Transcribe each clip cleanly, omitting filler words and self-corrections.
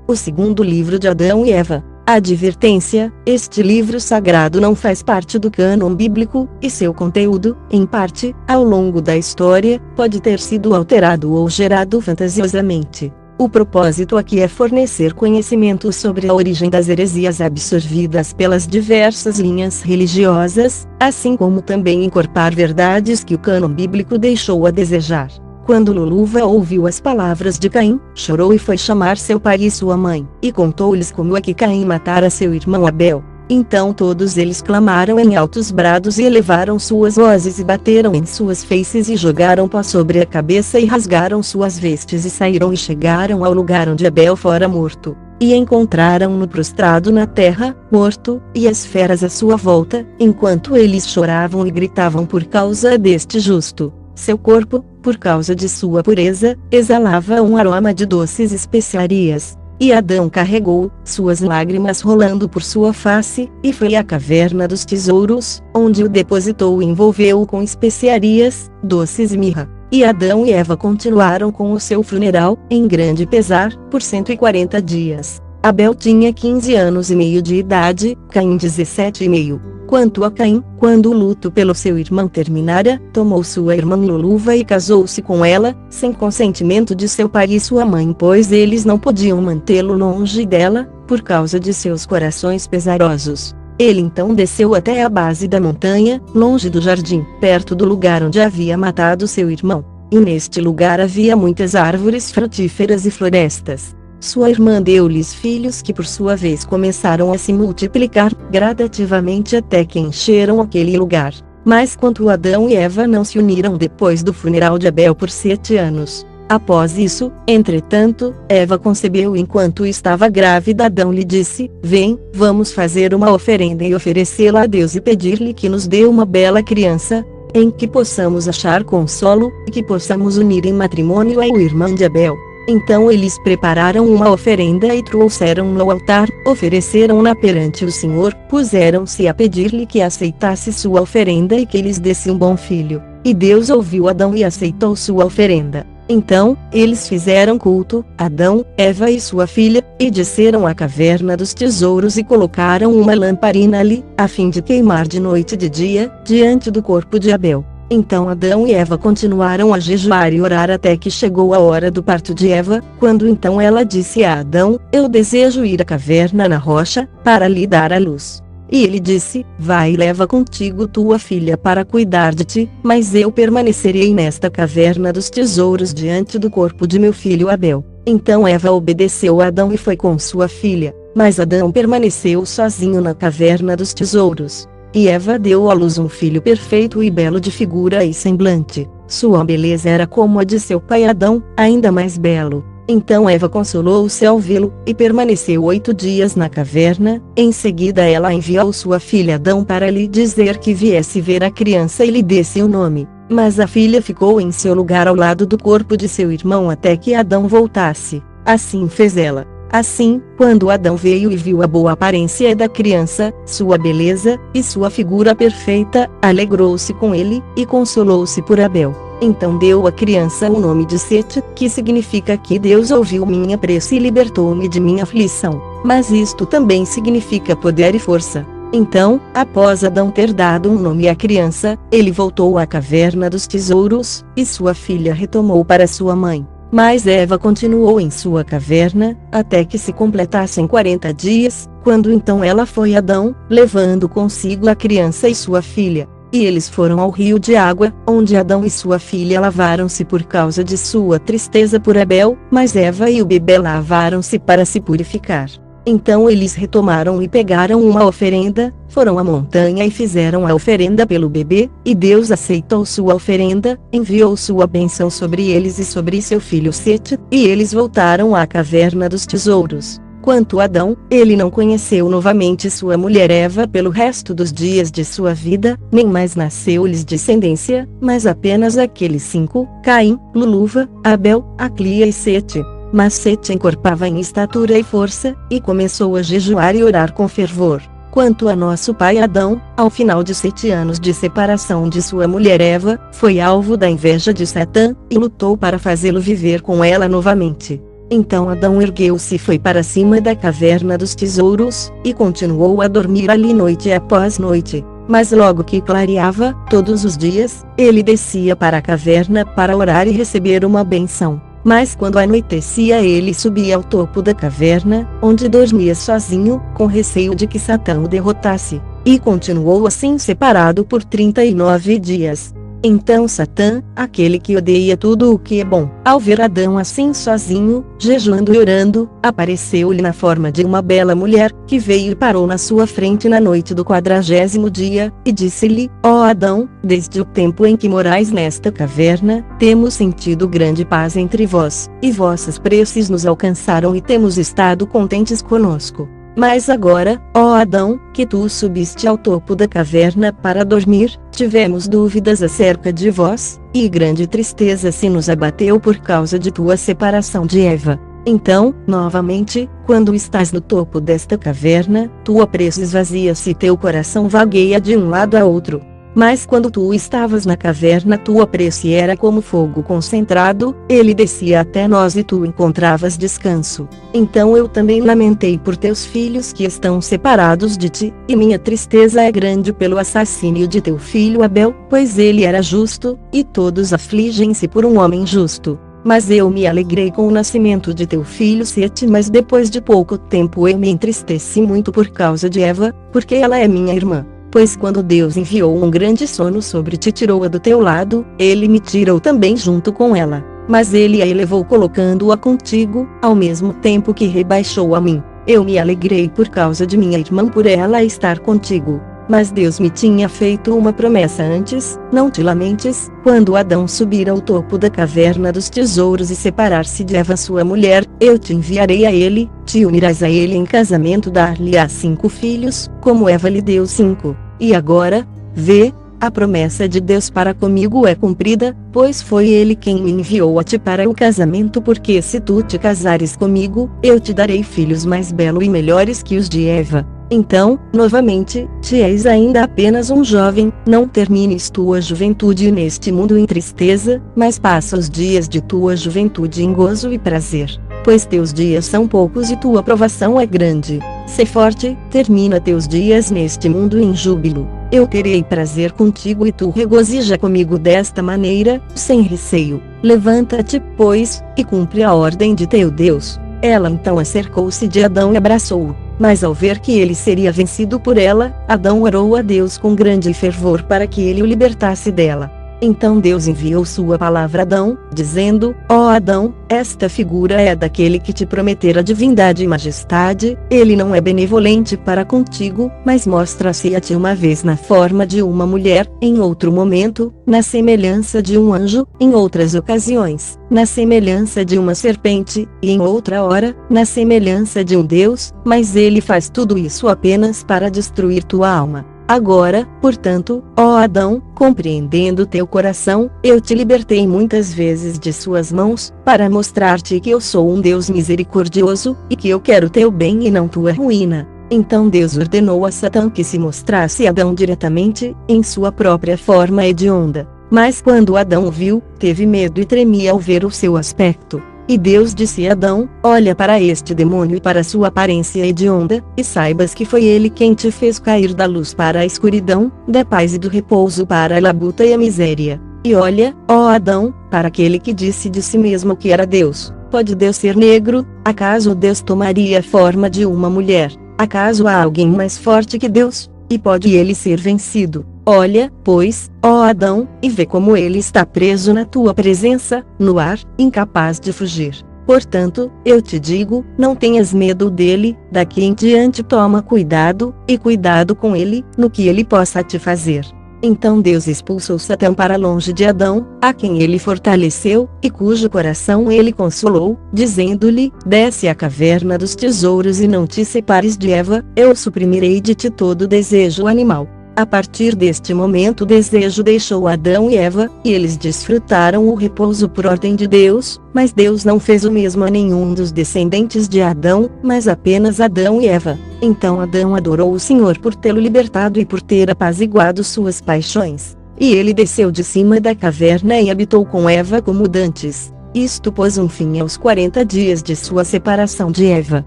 O segundo livro de Adão e Eva. Advertência: este livro sagrado não faz parte do cânon bíblico, e seu conteúdo, em parte, ao longo da história, pode ter sido alterado ou gerado fantasiosamente. O propósito aqui é fornecer conhecimento sobre a origem das heresias absorvidas pelas diversas linhas religiosas, assim como também incorporar verdades que o cânon bíblico deixou a desejar. Quando Luluva ouviu as palavras de Caim, chorou e foi chamar seu pai e sua mãe, e contou-lhes como é que Caim matara seu irmão Abel. Então todos eles clamaram em altos brados e elevaram suas vozes e bateram em suas faces e jogaram pó sobre a cabeça e rasgaram suas vestes e saíram e chegaram ao lugar onde Abel fora morto. E encontraram-no prostrado na terra, morto, e as feras à sua volta, enquanto eles choravam e gritavam por causa deste justo. Seu corpo, por causa de sua pureza, exalava um aroma de doces especiarias. E Adão carregou, suas lágrimas rolando por sua face, e foi à caverna dos tesouros, onde o depositou e envolveu-o com especiarias, doces e mirra. E Adão e Eva continuaram com o seu funeral, em grande pesar, por 140 dias. Abel tinha 15 anos e meio de idade, Caim 17 e meio. Quanto a Caim, quando o luto pelo seu irmão terminara, tomou sua irmã Luluva e casou-se com ela, sem consentimento de seu pai e sua mãe, pois eles não podiam mantê-lo longe dela, por causa de seus corações pesarosos. Ele então desceu até a base da montanha, longe do jardim, perto do lugar onde havia matado seu irmão. E neste lugar havia muitas árvores frutíferas e florestas. Sua irmã deu-lhes filhos que por sua vez começaram a se multiplicar, gradativamente até que encheram aquele lugar. Mas quanto Adão e Eva não se uniram depois do funeral de Abel por 7 anos. Após isso, entretanto, Eva concebeu enquanto estava grávida. Adão lhe disse: vem, vamos fazer uma oferenda e oferecê-la a Deus e pedir-lhe que nos dê uma bela criança, em que possamos achar consolo, e que possamos unir em matrimônio ao irmão de Abel. Então eles prepararam uma oferenda e trouxeram-na ao altar, ofereceram-na perante o Senhor, puseram-se a pedir-lhe que aceitasse sua oferenda e que lhes desse um bom filho. E Deus ouviu Adão e aceitou sua oferenda. Então, eles fizeram culto, Adão, Eva e sua filha, e desceram à caverna dos tesouros e colocaram uma lamparina ali, a fim de queimar de noite e de dia, diante do corpo de Abel. Então Adão e Eva continuaram a jejuar e orar até que chegou a hora do parto de Eva, quando então ela disse a Adão: eu desejo ir à caverna na rocha, para lhe dar a luz. E ele disse: vai e leva contigo tua filha para cuidar de ti, mas eu permanecerei nesta caverna dos tesouros diante do corpo de meu filho Abel. Então Eva obedeceu a Adão e foi com sua filha, mas Adão permaneceu sozinho na caverna dos tesouros. E Eva deu à luz um filho perfeito e belo de figura e semblante. Sua beleza era como a de seu pai Adão, ainda mais belo. Então Eva consolou-se ao vê-lo, e permaneceu 8 dias na caverna. Em seguida ela enviou sua filha Adão para lhe dizer que viesse ver a criança e lhe desse o nome. Mas a filha ficou em seu lugar ao lado do corpo de seu irmão até que Adão voltasse. Assim fez ela. Assim, quando Adão veio e viu a boa aparência da criança, sua beleza, e sua figura perfeita, alegrou-se com ele, e consolou-se por Abel. Então deu à criança o nome de Sete, que significa que Deus ouviu minha prece e libertou-me de minha aflição. Mas isto também significa poder e força. Então, após Adão ter dado um nome à criança, ele voltou à caverna dos tesouros, e sua filha retomou para sua mãe. Mas Eva continuou em sua caverna, até que se completassem 40 dias, quando então ela foi a Adão, levando consigo a criança e sua filha. E eles foram ao rio de água, onde Adão e sua filha lavaram-se por causa de sua tristeza por Abel, mas Eva e o bebê lavaram-se para se purificar. Então eles retomaram e pegaram uma oferenda, foram à montanha e fizeram a oferenda pelo bebê, e Deus aceitou sua oferenda, enviou sua bênção sobre eles e sobre seu filho Sete, e eles voltaram à caverna dos tesouros. Quanto a Adão, ele não conheceu novamente sua mulher Eva pelo resto dos dias de sua vida, nem mais nasceu-lhes descendência, mas apenas aqueles 5, Caim, Luluva, Abel, Aclia e Sete. Mas Sete encorpava em estatura e força, e começou a jejuar e orar com fervor. Quanto a nosso pai Adão, ao final de 7 anos de separação de sua mulher Eva, foi alvo da inveja de Satã, e lutou para fazê-lo viver com ela novamente. Então Adão ergueu-se e foi para cima da caverna dos tesouros, e continuou a dormir ali noite após noite. Mas logo que clareava, todos os dias, ele descia para a caverna para orar e receber uma benção. Mas quando anoitecia ele subia ao topo da caverna, onde dormia sozinho, com receio de que Satã o derrotasse. E continuou assim separado por 39 dias. Então Satã, aquele que odeia tudo o que é bom, ao ver Adão assim sozinho, jejuando e orando, apareceu-lhe na forma de uma bela mulher, que veio e parou na sua frente na noite do 40º dia, e disse-lhe: Ó Adão, desde o tempo em que morais nesta caverna, temos sentido grande paz entre vós, e vossas preces nos alcançaram e temos estado contentes conosco. Mas agora, ó Adão, que tu subiste ao topo da caverna para dormir, tivemos dúvidas acerca de vós, e grande tristeza se nos abateu por causa de tua separação de Eva. Então, novamente, quando estás no topo desta caverna, tua prece esvazia-se e teu coração vagueia de um lado a outro. Mas quando tu estavas na caverna tua prece era como fogo concentrado, ele descia até nós e tu encontravas descanso. Então eu também lamentei por teus filhos que estão separados de ti, e minha tristeza é grande pelo assassínio de teu filho Abel, pois ele era justo, e todos afligem-se por um homem justo. Mas eu me alegrei com o nascimento de teu filho Sete, mas depois de pouco tempo eu me entristeci muito por causa de Eva, porque ela é minha irmã. Pois quando Deus enviou um grande sono sobre ti, tirou-a do teu lado, ele me tirou também junto com ela. Mas ele a elevou colocando-a contigo, ao mesmo tempo que rebaixou a mim. Eu me alegrei por causa de minha irmã por ela estar contigo. Mas Deus me tinha feito uma promessa antes, não te lamentes, quando Adão subir ao topo da caverna dos tesouros e separar-se de Eva sua mulher, eu te enviarei a ele, te unirás a ele em casamento, dar-lhe-á 5 filhos, como Eva lhe deu 5. E agora, vê, a promessa de Deus para comigo é cumprida, pois foi ele quem me enviou a ti para o casamento, porque se tu te casares comigo, eu te darei filhos mais belos e melhores que os de Eva. Então, novamente, te és ainda apenas um jovem, não termines tua juventude neste mundo em tristeza, mas passa os dias de tua juventude em gozo e prazer. Pois teus dias são poucos e tua provação é grande. Sê forte, termina teus dias neste mundo em júbilo. Eu terei prazer contigo e tu regozija comigo desta maneira, sem receio. Levanta-te, pois, e cumpre a ordem de teu Deus. Ela então acercou-se de Adão e abraçou-o. Mas ao ver que ele seria vencido por ela, Adão orou a Deus com grande fervor para que ele o libertasse dela. Então Deus enviou sua palavra a Adão, dizendo: Ó Adão, esta figura é daquele que te prometera divindade e majestade, ele não é benevolente para contigo, mas mostra-se a ti uma vez na forma de uma mulher, em outro momento, na semelhança de um anjo, em outras ocasiões, na semelhança de uma serpente, e em outra hora, na semelhança de um Deus, mas ele faz tudo isso apenas para destruir tua alma. Agora, portanto, ó Adão, compreendendo teu coração, eu te libertei muitas vezes de suas mãos, para mostrar-te que eu sou um Deus misericordioso, e que eu quero teu bem e não tua ruína. Então Deus ordenou a Satã que se mostrasse a Adão diretamente, em sua própria forma hedionda. Mas quando Adão o viu, teve medo e tremia ao ver o seu aspecto. E Deus disse a Adão: olha para este demônio e para sua aparência hedionda, e saibas que foi ele quem te fez cair da luz para a escuridão, da paz e do repouso para a labuta e a miséria. E olha, ó Adão, para aquele que disse de si mesmo que era Deus: pode Deus ser negro? Acaso Deus tomaria a forma de uma mulher? Acaso há alguém mais forte que Deus? E pode ele ser vencido? Olha, pois, ó Adão, e vê como ele está preso na tua presença, no ar, incapaz de fugir. Portanto, eu te digo, não tenhas medo dele, daqui em diante toma cuidado, e cuidado com ele, no que ele possa te fazer. Então Deus expulsou Satã para longe de Adão, a quem ele fortaleceu, e cujo coração ele consolou, dizendo-lhe: desce à caverna dos tesouros e não te separes de Eva, eu suprimirei de ti todo desejo animal. A partir deste momento o desejo deixou Adão e Eva, e eles desfrutaram o repouso por ordem de Deus, mas Deus não fez o mesmo a nenhum dos descendentes de Adão, mas apenas Adão e Eva. Então Adão adorou o Senhor por tê-lo libertado e por ter apaziguado suas paixões. E ele desceu de cima da caverna e habitou com Eva como dantes. Isto pôs um fim aos 40 dias de sua separação de Eva.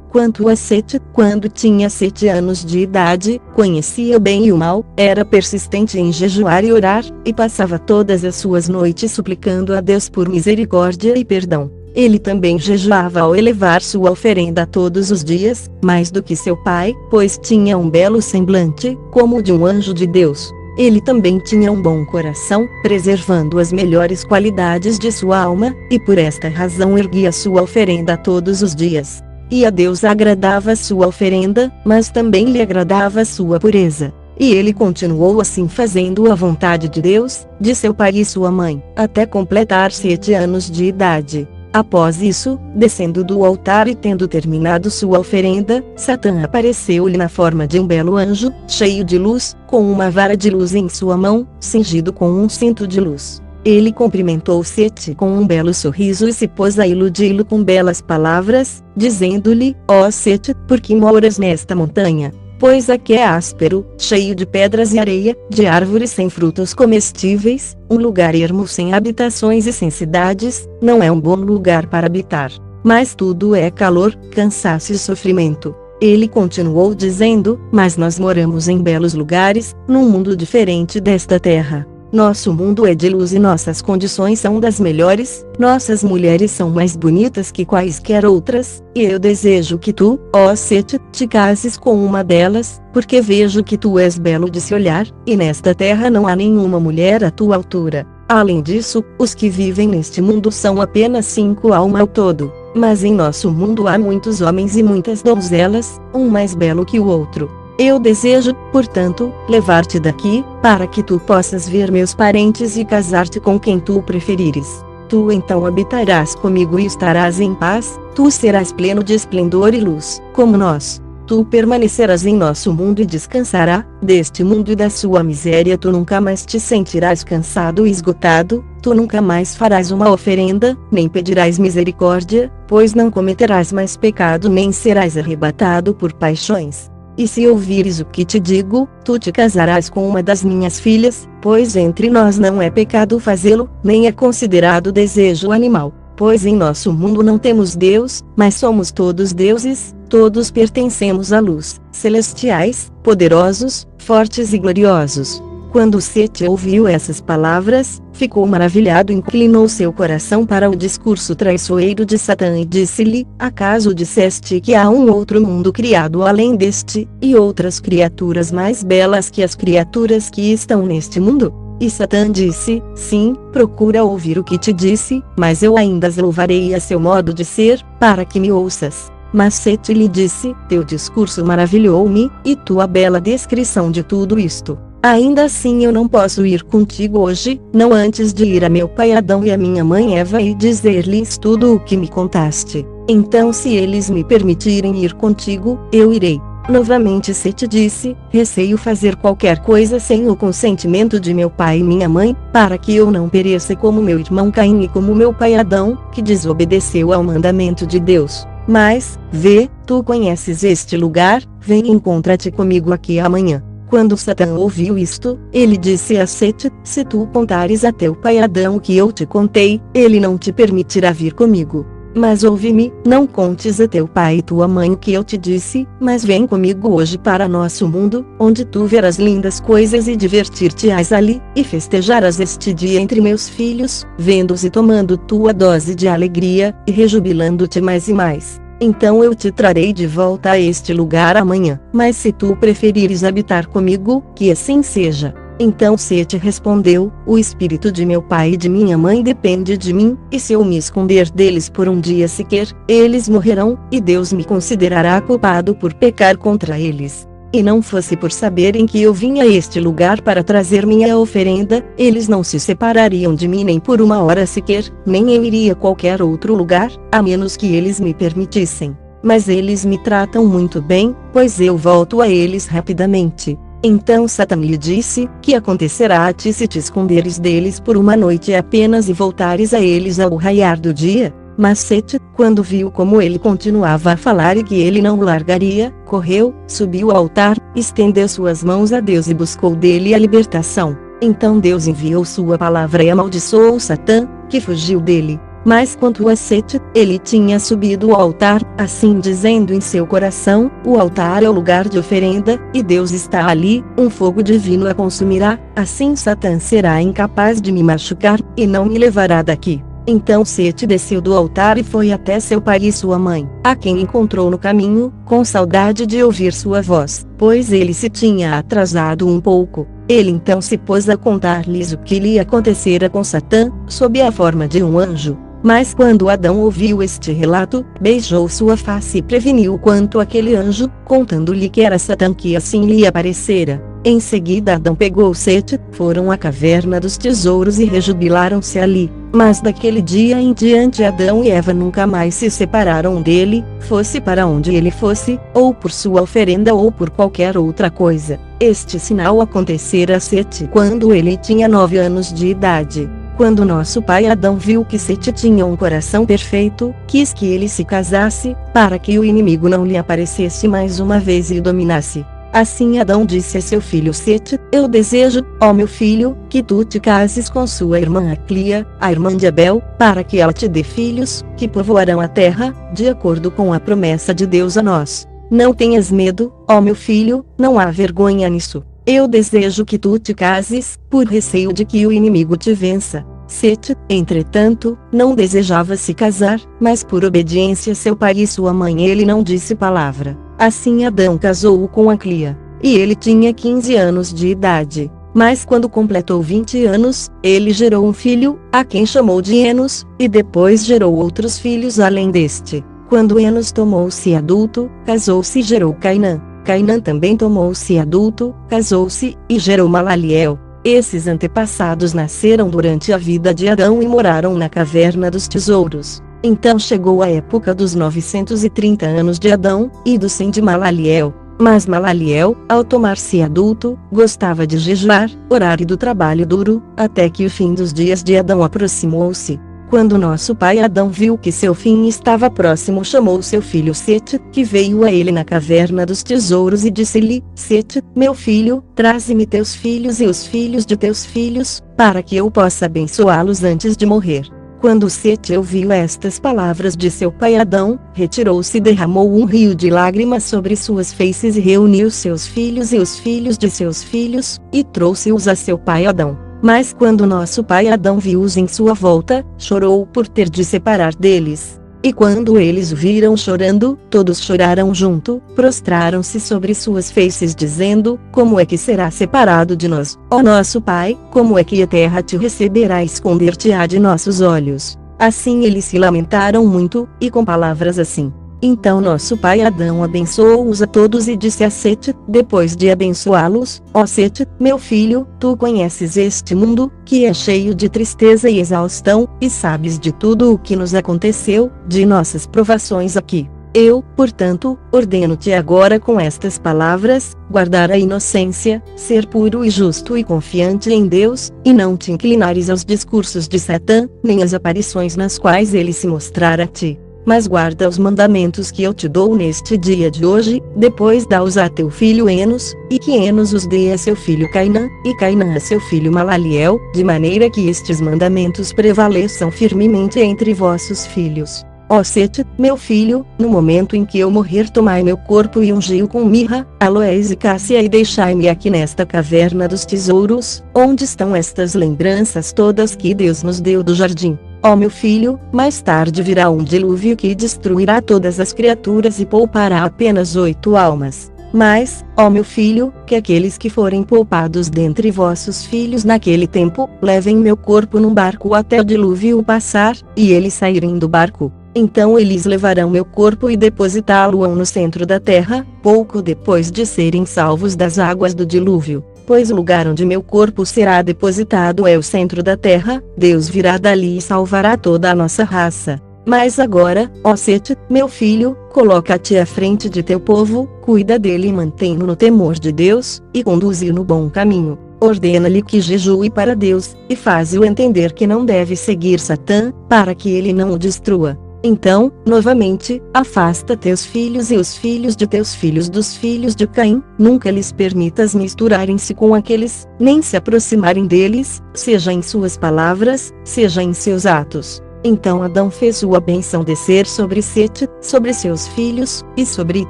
Quanto a Sete, quando tinha 7 anos de idade, conhecia o bem e o mal, era persistente em jejuar e orar, e passava todas as suas noites suplicando a Deus por misericórdia e perdão. Ele também jejuava ao elevar sua oferenda todos os dias, mais do que seu pai, pois tinha um belo semblante, como o de um anjo de Deus. Ele também tinha um bom coração, preservando as melhores qualidades de sua alma, e por esta razão erguia sua oferenda todos os dias. E a Deus agradava sua oferenda, mas também lhe agradava sua pureza. E ele continuou assim fazendo a vontade de Deus, de seu pai e sua mãe, até completar 7 anos de idade. Após isso, descendo do altar e tendo terminado sua oferenda, Satã apareceu-lhe na forma de um belo anjo, cheio de luz, com uma vara de luz em sua mão, cingido com um cinto de luz. Ele cumprimentou Sete com um belo sorriso e se pôs a iludi-lo com belas palavras, dizendo-lhe: ó Sete, por que moras nesta montanha? Pois aqui é áspero, cheio de pedras e areia, de árvores sem frutos comestíveis, um lugar ermo sem habitações e sem cidades, não é um bom lugar para habitar. Mas tudo é calor, cansaço e sofrimento. Ele continuou dizendo: mas nós moramos em belos lugares, num mundo diferente desta terra. Nosso mundo é de luz e nossas condições são das melhores, nossas mulheres são mais bonitas que quaisquer outras, e eu desejo que tu, ó Sete, te cases com uma delas, porque vejo que tu és belo de se olhar, e nesta terra não há nenhuma mulher à tua altura. Além disso, os que vivem neste mundo são apenas 5 almas ao todo, mas em nosso mundo há muitos homens e muitas donzelas, um mais belo que o outro. Eu desejo, portanto, levar-te daqui, para que tu possas ver meus parentes e casar-te com quem tu preferires. Tu então habitarás comigo e estarás em paz, tu serás pleno de esplendor e luz, como nós. Tu permanecerás em nosso mundo e descansará, deste mundo e da sua miséria tu nunca mais te sentirás cansado e esgotado, tu nunca mais farás uma oferenda, nem pedirás misericórdia, pois não cometerás mais pecado nem serás arrebatado por paixões. E se ouvires o que te digo, tu te casarás com uma das minhas filhas, pois entre nós não é pecado fazê-lo, nem é considerado desejo animal, pois em nosso mundo não temos Deus, mas somos todos deuses, todos pertencemos à luz, celestiais, poderosos, fortes e gloriosos. Quando Sete ouviu essas palavras, ficou maravilhado e inclinou seu coração para o discurso traiçoeiro de Satã e disse-lhe: acaso disseste que há um outro mundo criado além deste, e outras criaturas mais belas que as criaturas que estão neste mundo? E Satã disse: sim, procura ouvir o que te disse, mas eu ainda as louvarei a seu modo de ser, para que me ouças. Mas Sete lhe disse: teu discurso maravilhou-me, e tua bela descrição de tudo isto. Ainda assim eu não posso ir contigo hoje, não antes de ir a meu pai Adão e a minha mãe Eva e dizer-lhes tudo o que me contaste. Então se eles me permitirem ir contigo, eu irei. Novamente Sete disse: receio fazer qualquer coisa sem o consentimento de meu pai e minha mãe, para que eu não pereça como meu irmão Caim e como meu pai Adão, que desobedeceu ao mandamento de Deus. Mas, vê, tu conheces este lugar, vem e encontra-te comigo aqui amanhã. Quando Satã ouviu isto, ele disse a Sete: se tu contares a teu pai Adão o que eu te contei, ele não te permitirá vir comigo. Mas ouve-me, não contes a teu pai e tua mãe o que eu te disse, mas vem comigo hoje para nosso mundo, onde tu verás lindas coisas e divertir-te-ás ali, e festejarás este dia entre meus filhos, vendo-os e tomando tua dose de alegria, e rejubilando-te mais e mais. Então eu te trarei de volta a este lugar amanhã, mas se tu preferires habitar comigo, que assim seja. Então Sete respondeu: o espírito de meu pai e de minha mãe depende de mim, e se eu me esconder deles por um dia sequer, eles morrerão, e Deus me considerará culpado por pecar contra eles. E não fosse por saberem que eu vim a este lugar para trazer minha oferenda, eles não se separariam de mim nem por uma hora sequer, nem eu iria a qualquer outro lugar, a menos que eles me permitissem. Mas eles me tratam muito bem, pois eu volto a eles rapidamente. Então Satã lhe disse: que acontecerá a ti se te esconderes deles por uma noite apenas e voltares a eles ao raiar do dia? Mas Sete, quando viu como ele continuava a falar e que ele não o largaria, correu, subiu ao altar, estendeu suas mãos a Deus e buscou dele a libertação. Então Deus enviou sua palavra e amaldiçoou Satã, que fugiu dele. Mas quanto a Sete, ele tinha subido ao altar, assim dizendo em seu coração: o altar é o lugar de oferenda, e Deus está ali, um fogo divino a consumirá, assim Satã será incapaz de me machucar, e não me levará daqui. Então Sete desceu do altar e foi até seu pai e sua mãe, a quem encontrou no caminho, com saudade de ouvir sua voz, pois ele se tinha atrasado um pouco. Ele então se pôs a contar-lhes o que lhe acontecera com Satã, sob a forma de um anjo. Mas quando Adão ouviu este relato, beijou sua face e preveniu quanto àquele anjo, contando-lhe que era Satã que assim lhe aparecera. Em seguida Adão pegou Sete, foram à caverna dos tesouros e rejubilaram-se ali. Mas daquele dia em diante Adão e Eva nunca mais se separaram dele, fosse para onde ele fosse, ou por sua oferenda ou por qualquer outra coisa. Este sinal acontecera a Sete quando ele tinha 9 anos de idade. Quando nosso pai Adão viu que Sete tinha um coração perfeito, quis que ele se casasse, para que o inimigo não lhe aparecesse mais uma vez e o dominasse. Assim Adão disse a seu filho Sete: eu desejo, ó meu filho, que tu te cases com sua irmã Aclia, a irmã de Abel, para que ela te dê filhos, que povoarão a terra, de acordo com a promessa de Deus a nós. Não tenhas medo, ó meu filho, não há vergonha nisso. Eu desejo que tu te cases, por receio de que o inimigo te vença. Sete, entretanto, não desejava se casar, mas por obediência a seu pai e sua mãe ele não disse palavra. Assim Adão casou-o com Aclia. E ele tinha 15 anos de idade. Mas quando completou 20 anos, ele gerou um filho, a quem chamou de Enos, e depois gerou outros filhos além deste. Quando Enos tomou-se adulto, casou-se e gerou Cainã. Cainã também tomou-se adulto, casou-se, e gerou Malaliel. Esses antepassados nasceram durante a vida de Adão e moraram na caverna dos tesouros. Então chegou a época dos 930 anos de Adão, e do 100 de Malaliel. Mas Malaliel, ao tomar-se adulto, gostava de jejuar, orar e do trabalho duro, até que o fim dos dias de Adão aproximou-se. Quando nosso pai Adão viu que seu fim estava próximo, chamou seu filho Sete, que veio a ele na caverna dos tesouros e disse-lhe: Sete, meu filho, traze-me teus filhos e os filhos de teus filhos, para que eu possa abençoá-los antes de morrer. Quando Sete ouviu estas palavras de seu pai Adão, retirou-se e derramou um rio de lágrimas sobre suas feices e reuniu seus filhos e os filhos de seus filhos, e trouxe-os a seu pai Adão. Mas quando nosso pai Adão viu-os em sua volta, chorou por ter de separar deles. E quando eles o viram chorando, todos choraram junto, prostraram-se sobre suas feices dizendo: como é que será separado de nós, ó nosso pai? Como é que a terra te receberá e esconder-te-á de nossos olhos? Assim eles se lamentaram muito, e com palavras assim. Então nosso pai Adão abençoou-os a todos e disse a Sete, depois de abençoá-los: ó Sete, meu filho, tu conheces este mundo, que é cheio de tristeza e exaustão, e sabes de tudo o que nos aconteceu, de nossas provações aqui. Eu, portanto, ordeno-te agora com estas palavras, guardar a inocência, ser puro e justo e confiante em Deus, e não te inclinares aos discursos de Satã, nem às aparições nas quais ele se mostrar a ti. Mas guarda os mandamentos que eu te dou neste dia de hoje, depois dá-os a teu filho Enos, e que Enos os dê a seu filho Cainã, e Cainã a seu filho Malaliel, de maneira que estes mandamentos prevaleçam firmemente entre vossos filhos. Ó Sete, meu filho, no momento em que eu morrer tomai meu corpo e ungi-o com mirra, aloés e cássia e deixai-me aqui nesta caverna dos tesouros, onde estão estas lembranças todas que Deus nos deu do jardim. Ó meu filho, mais tarde virá um dilúvio que destruirá todas as criaturas e poupará apenas 8 almas. Mas, ó meu filho, que aqueles que forem poupados dentre vossos filhos naquele tempo, levem meu corpo num barco até o dilúvio passar, e eles saírem do barco. Então eles levarão meu corpo e depositá-lo-ão no centro da terra, pouco depois de serem salvos das águas do dilúvio. Pois o lugar onde meu corpo será depositado é o centro da terra, Deus virá dali e salvará toda a nossa raça. Mas agora, ó Sete, meu filho, coloca-te à frente de teu povo, cuida dele e mantém-no no temor de Deus, e conduze-o no bom caminho. Ordena-lhe que jejue para Deus, e faze-o entender que não deve seguir Satã, para que ele não o destrua. Então, novamente, afasta teus filhos e os filhos de teus filhos dos filhos de Caim, nunca lhes permitas misturarem-se com aqueles, nem se aproximarem deles, seja em suas palavras, seja em seus atos. Então Adão fez sua bênção descer sobre Sete, sobre seus filhos, e sobre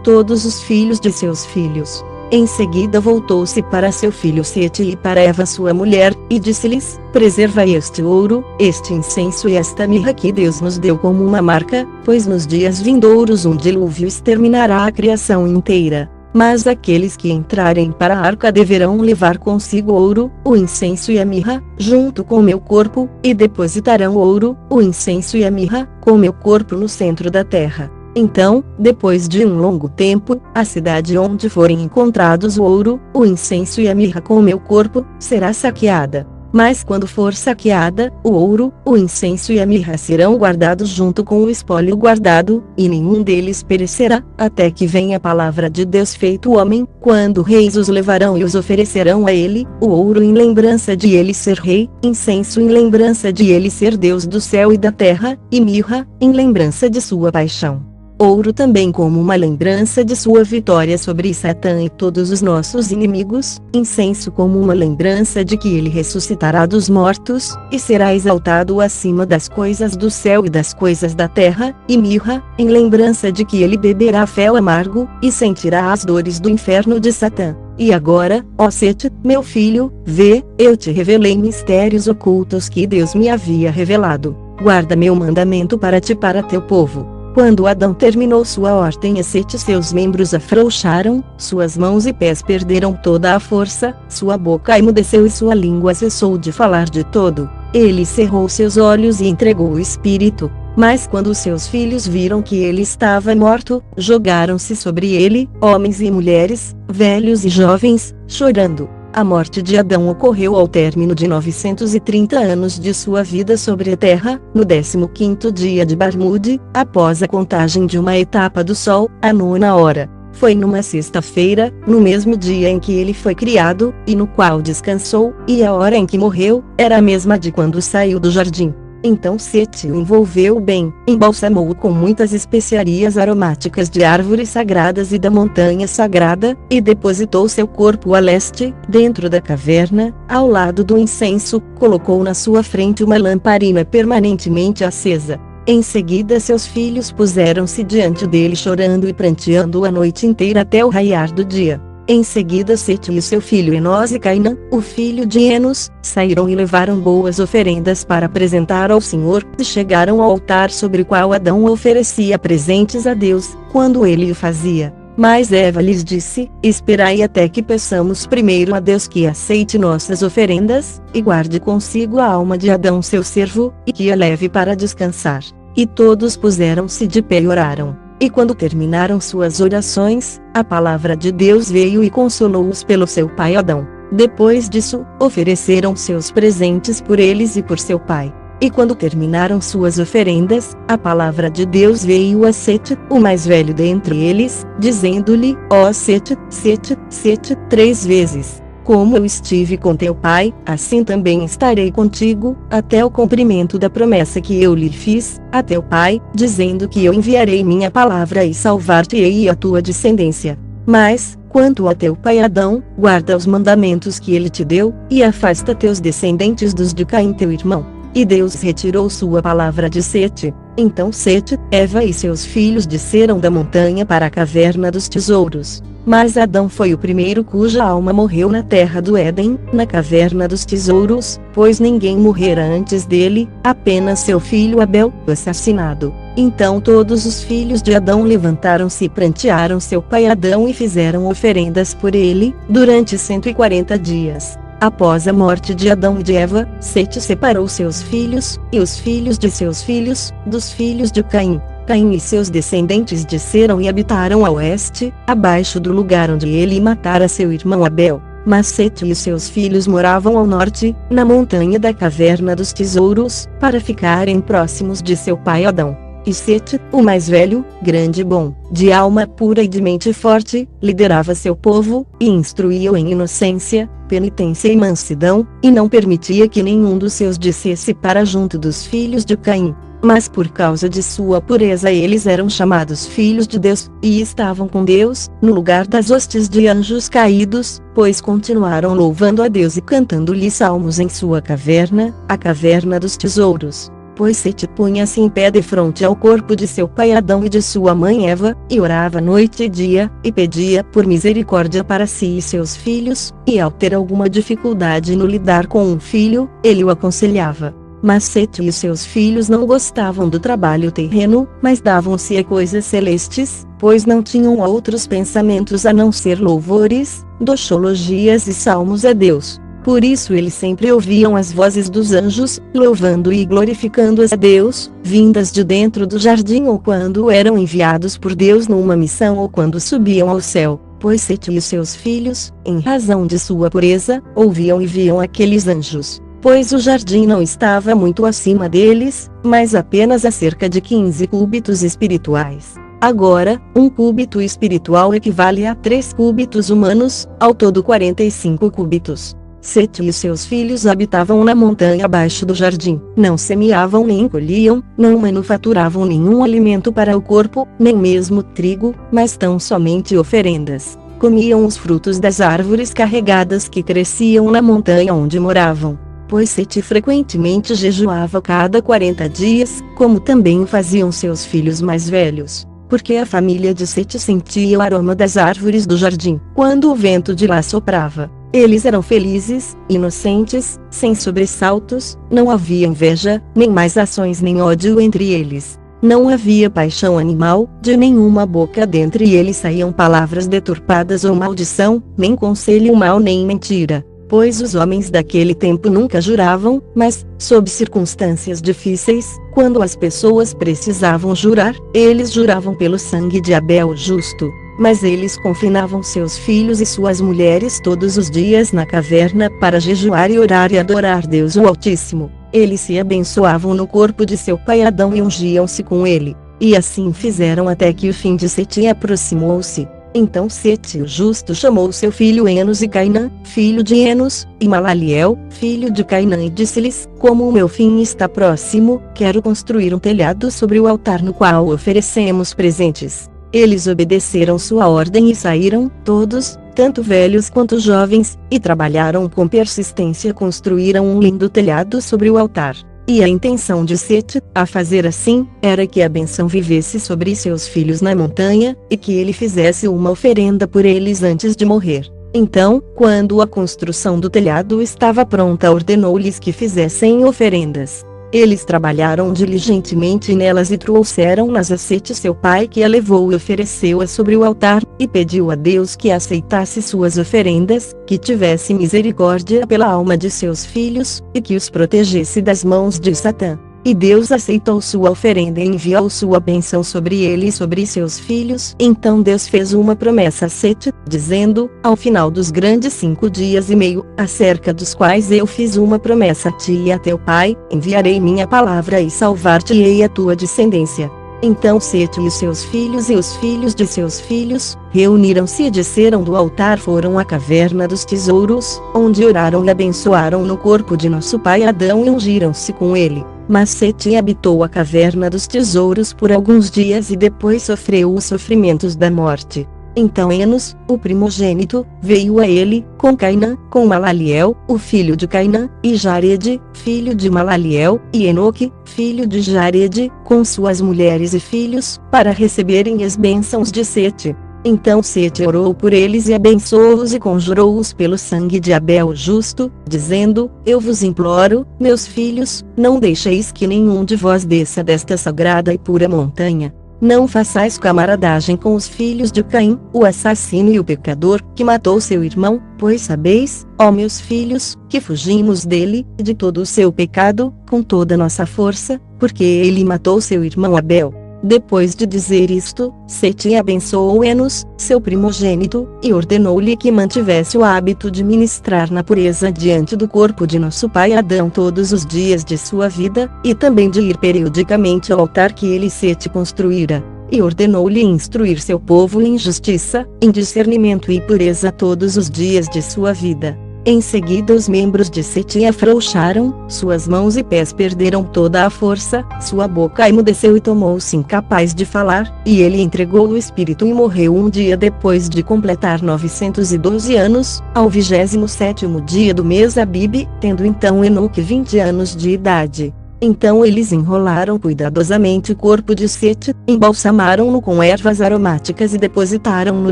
todos os filhos de seus filhos. Em seguida voltou-se para seu filho Sete e para Eva sua mulher, e disse-lhes: preservai este ouro, este incenso e esta mirra que Deus nos deu como uma marca, pois nos dias vindouros um dilúvio exterminará a criação inteira. Mas aqueles que entrarem para a arca deverão levar consigo ouro, o incenso e a mirra, junto com meu corpo, e depositarão o ouro, o incenso e a mirra, com meu corpo no centro da terra. Então, depois de um longo tempo, a cidade onde forem encontrados o ouro, o incenso e a mirra com meu corpo, será saqueada. Mas quando for saqueada, o ouro, o incenso e a mirra serão guardados junto com o espólio guardado, e nenhum deles perecerá, até que venha a palavra de Deus feito homem, quando reis os levarão e os oferecerão a ele, o ouro em lembrança de ele ser rei, incenso em lembrança de ele ser Deus do céu e da terra, e mirra, em lembrança de sua paixão. Ouro também como uma lembrança de sua vitória sobre Satã e todos os nossos inimigos, incenso como uma lembrança de que ele ressuscitará dos mortos, e será exaltado acima das coisas do céu e das coisas da terra, e mirra, em lembrança de que ele beberá fel amargo, e sentirá as dores do inferno de Satã. E agora, ó Sete, meu filho, vê, eu te revelei mistérios ocultos que Deus me havia revelado. Guarda meu mandamento para ti e para teu povo. Quando Adão terminou sua ordem a Sete, seus membros afrouxaram, suas mãos e pés perderam toda a força, sua boca emudeceu e sua língua cessou de falar de todo. Ele cerrou seus olhos e entregou o espírito. Mas quando seus filhos viram que ele estava morto, jogaram-se sobre ele, homens e mulheres, velhos e jovens, chorando. A morte de Adão ocorreu ao término de 930 anos de sua vida sobre a terra, no 15º dia de Barmude, após a contagem de uma etapa do sol, a 9ª hora. Foi numa sexta-feira, no mesmo dia em que ele foi criado, e no qual descansou, e a hora em que morreu, era a mesma de quando saiu do jardim. Então Sete o envolveu bem, embalsamou-o com muitas especiarias aromáticas de árvores sagradas e da montanha sagrada, e depositou seu corpo a leste, dentro da caverna, ao lado do incenso, colocou na sua frente uma lamparina permanentemente acesa. Em seguida seus filhos puseram-se diante dele chorando e pranteando a noite inteira até o raiar do dia. Em seguida Sete e seu filho Enós e Cainã, o filho de Enos, saíram e levaram boas oferendas para apresentar ao Senhor, e chegaram ao altar sobre o qual Adão oferecia presentes a Deus, quando ele o fazia. Mas Eva lhes disse: esperai até que peçamos primeiro a Deus que aceite nossas oferendas, e guarde consigo a alma de Adão seu servo, e que a leve para descansar. E todos puseram-se de pé e oraram. E quando terminaram suas orações, a palavra de Deus veio e consolou-os pelo seu pai Adão. Depois disso, ofereceram seus presentes por eles e por seu pai. E quando terminaram suas oferendas, a palavra de Deus veio a Sete, o mais velho dentre eles, dizendo-lhe: ó Sete, Sete, Sete, 3 vezes. Como eu estive com teu pai, assim também estarei contigo, até o cumprimento da promessa que eu lhe fiz, a teu pai, dizendo que eu enviarei minha palavra e salvar-te-ei e a tua descendência. Mas, quanto a teu pai Adão, guarda os mandamentos que ele te deu, e afasta teus descendentes dos de Caim teu irmão. E Deus retirou sua palavra de Sete. Então Sete, Eva e seus filhos desceram da montanha para a caverna dos tesouros. Mas Adão foi o primeiro cuja alma morreu na terra do Éden, na caverna dos tesouros, pois ninguém morrera antes dele, apenas seu filho Abel, assassinado. Então todos os filhos de Adão levantaram-se e prantearam seu pai Adão e fizeram oferendas por ele, durante 140 dias. Após a morte de Adão e de Eva, Sete separou seus filhos, e os filhos de seus filhos, dos filhos de Caim. Caim e seus descendentes desceram e habitaram a oeste, abaixo do lugar onde ele matara seu irmão Abel. Mas Sete e seus filhos moravam ao norte, na montanha da caverna dos tesouros, para ficarem próximos de seu pai Adão. E Sete, o mais velho, grande e bom, de alma pura e de mente forte, liderava seu povo, e instruía-o em inocência, penitência e mansidão, e não permitia que nenhum dos seus descesse para junto dos filhos de Caim. Mas por causa de sua pureza eles eram chamados filhos de Deus, e estavam com Deus, no lugar das hostes de anjos caídos, pois continuaram louvando a Deus e cantando-lhe salmos em sua caverna, a caverna dos tesouros. pois Sete punha-se em pé defronte ao corpo de seu pai Adão e de sua mãe Eva, e orava noite e dia, e pedia por misericórdia para si e seus filhos, e ao ter alguma dificuldade no lidar com um filho, ele o aconselhava. Mas Sete e seus filhos não gostavam do trabalho terreno, mas davam-se a coisas celestes, pois não tinham outros pensamentos a não ser louvores, doxologias e salmos a Deus. Por isso eles sempre ouviam as vozes dos anjos, louvando e glorificando a Deus, vindas de dentro do jardim ou quando eram enviados por Deus numa missão ou quando subiam ao céu, pois Sete e seus filhos, em razão de sua pureza, ouviam e viam aqueles anjos. Pois o jardim não estava muito acima deles, mas apenas a cerca de 15 cúbitos espirituais. Agora, um cúbito espiritual equivale a 3 cúbitos humanos, ao todo 45 cúbitos. Sete e seus filhos habitavam na montanha abaixo do jardim, não semeavam nem colhiam, não manufaturavam nenhum alimento para o corpo, nem mesmo trigo, mas tão somente oferendas. Comiam os frutos das árvores carregadas que cresciam na montanha onde moravam. Pois Sete frequentemente jejuava cada 40 dias, como também faziam seus filhos mais velhos, porque a família de Sete sentia o aroma das árvores do jardim, quando o vento de lá soprava. Eles eram felizes, inocentes, sem sobressaltos, não havia inveja, nem mais ações nem ódio entre eles. Não havia paixão animal, de nenhuma boca dentre eles saíam palavras deturpadas ou maldição, nem conselho mau nem mentira. Pois os homens daquele tempo nunca juravam, mas, sob circunstâncias difíceis, quando as pessoas precisavam jurar, eles juravam pelo sangue de Abel justo. Mas eles confinavam seus filhos e suas mulheres todos os dias na caverna para jejuar e orar e adorar Deus o Altíssimo. Eles se abençoavam no corpo de seu pai Adão e ungiam-se com ele. E assim fizeram até que o fim de Sete aproximou-se. Então Sete o justo chamou seu filho Enos e Cainã, filho de Enos, e Malaliel, filho de Cainã, e disse-lhes: como o meu fim está próximo, quero construir um telhado sobre o altar no qual oferecemos presentes. Eles obedeceram sua ordem e saíram, todos, tanto velhos quanto jovens, e trabalharam com persistência, construíram um lindo telhado sobre o altar. E a intenção de Sete, a fazer assim, era que a bênção vivesse sobre seus filhos na montanha, e que ele fizesse uma oferenda por eles antes de morrer. Então, quando a construção do telhado estava pronta, ordenou-lhes que fizessem oferendas. Eles trabalharam diligentemente nelas e trouxeram-nas a Sete seu pai, que a levou e ofereceu-a sobre o altar, e pediu a Deus que aceitasse suas oferendas, que tivesse misericórdia pela alma de seus filhos, e que os protegesse das mãos de Satã. E Deus aceitou sua oferenda e enviou sua bênção sobre ele e sobre seus filhos. Então Deus fez uma promessa a Sete, dizendo: ao final dos grandes 5 dias e meio, acerca dos quais eu fiz uma promessa a ti e a teu pai, enviarei minha palavra e salvar-te-ei a tua descendência. Então Sete e os seus filhos e os filhos de seus filhos, reuniram-se e desceram do altar, foram à caverna dos tesouros, onde oraram e abençoaram no corpo de nosso pai Adão e ungiram-se com ele. Mas Sete habitou a caverna dos tesouros por alguns dias e depois sofreu os sofrimentos da morte. Então Enos, o primogênito, veio a ele, com Cainã, com Malaliel, o filho de Cainã, e Jarede, filho de Malaliel, e Enoque, filho de Jarede, com suas mulheres e filhos, para receberem as bênçãos de Sete. Então Sete orou por eles e abençoou-os e conjurou-os pelo sangue de Abel justo, dizendo: eu vos imploro, meus filhos, não deixeis que nenhum de vós desça desta sagrada e pura montanha. Não façais camaradagem com os filhos de Caim, o assassino e o pecador, que matou seu irmão, pois sabeis, ó meus filhos, que fugimos dele, de todo o seu pecado, com toda a nossa força, porque ele matou seu irmão Abel. Depois de dizer isto, Sete abençoou Enos, seu primogênito, e ordenou-lhe que mantivesse o hábito de ministrar na pureza diante do corpo de nosso pai Adão todos os dias de sua vida, e também de ir periodicamente ao altar que ele Sete construíra. E ordenou-lhe instruir seu povo em justiça, em discernimento e pureza todos os dias de sua vida. Em seguida os membros de Sete afrouxaram, suas mãos e pés perderam toda a força, sua boca emudeceu e tornou-se incapaz de falar, e ele entregou o espírito e morreu um dia depois de completar 912 anos, ao 27º dia do mês Abib, tendo então Enoque 20 anos de idade. Então eles enrolaram cuidadosamente o corpo de Sete, embalsamaram-no com ervas aromáticas e depositaram-no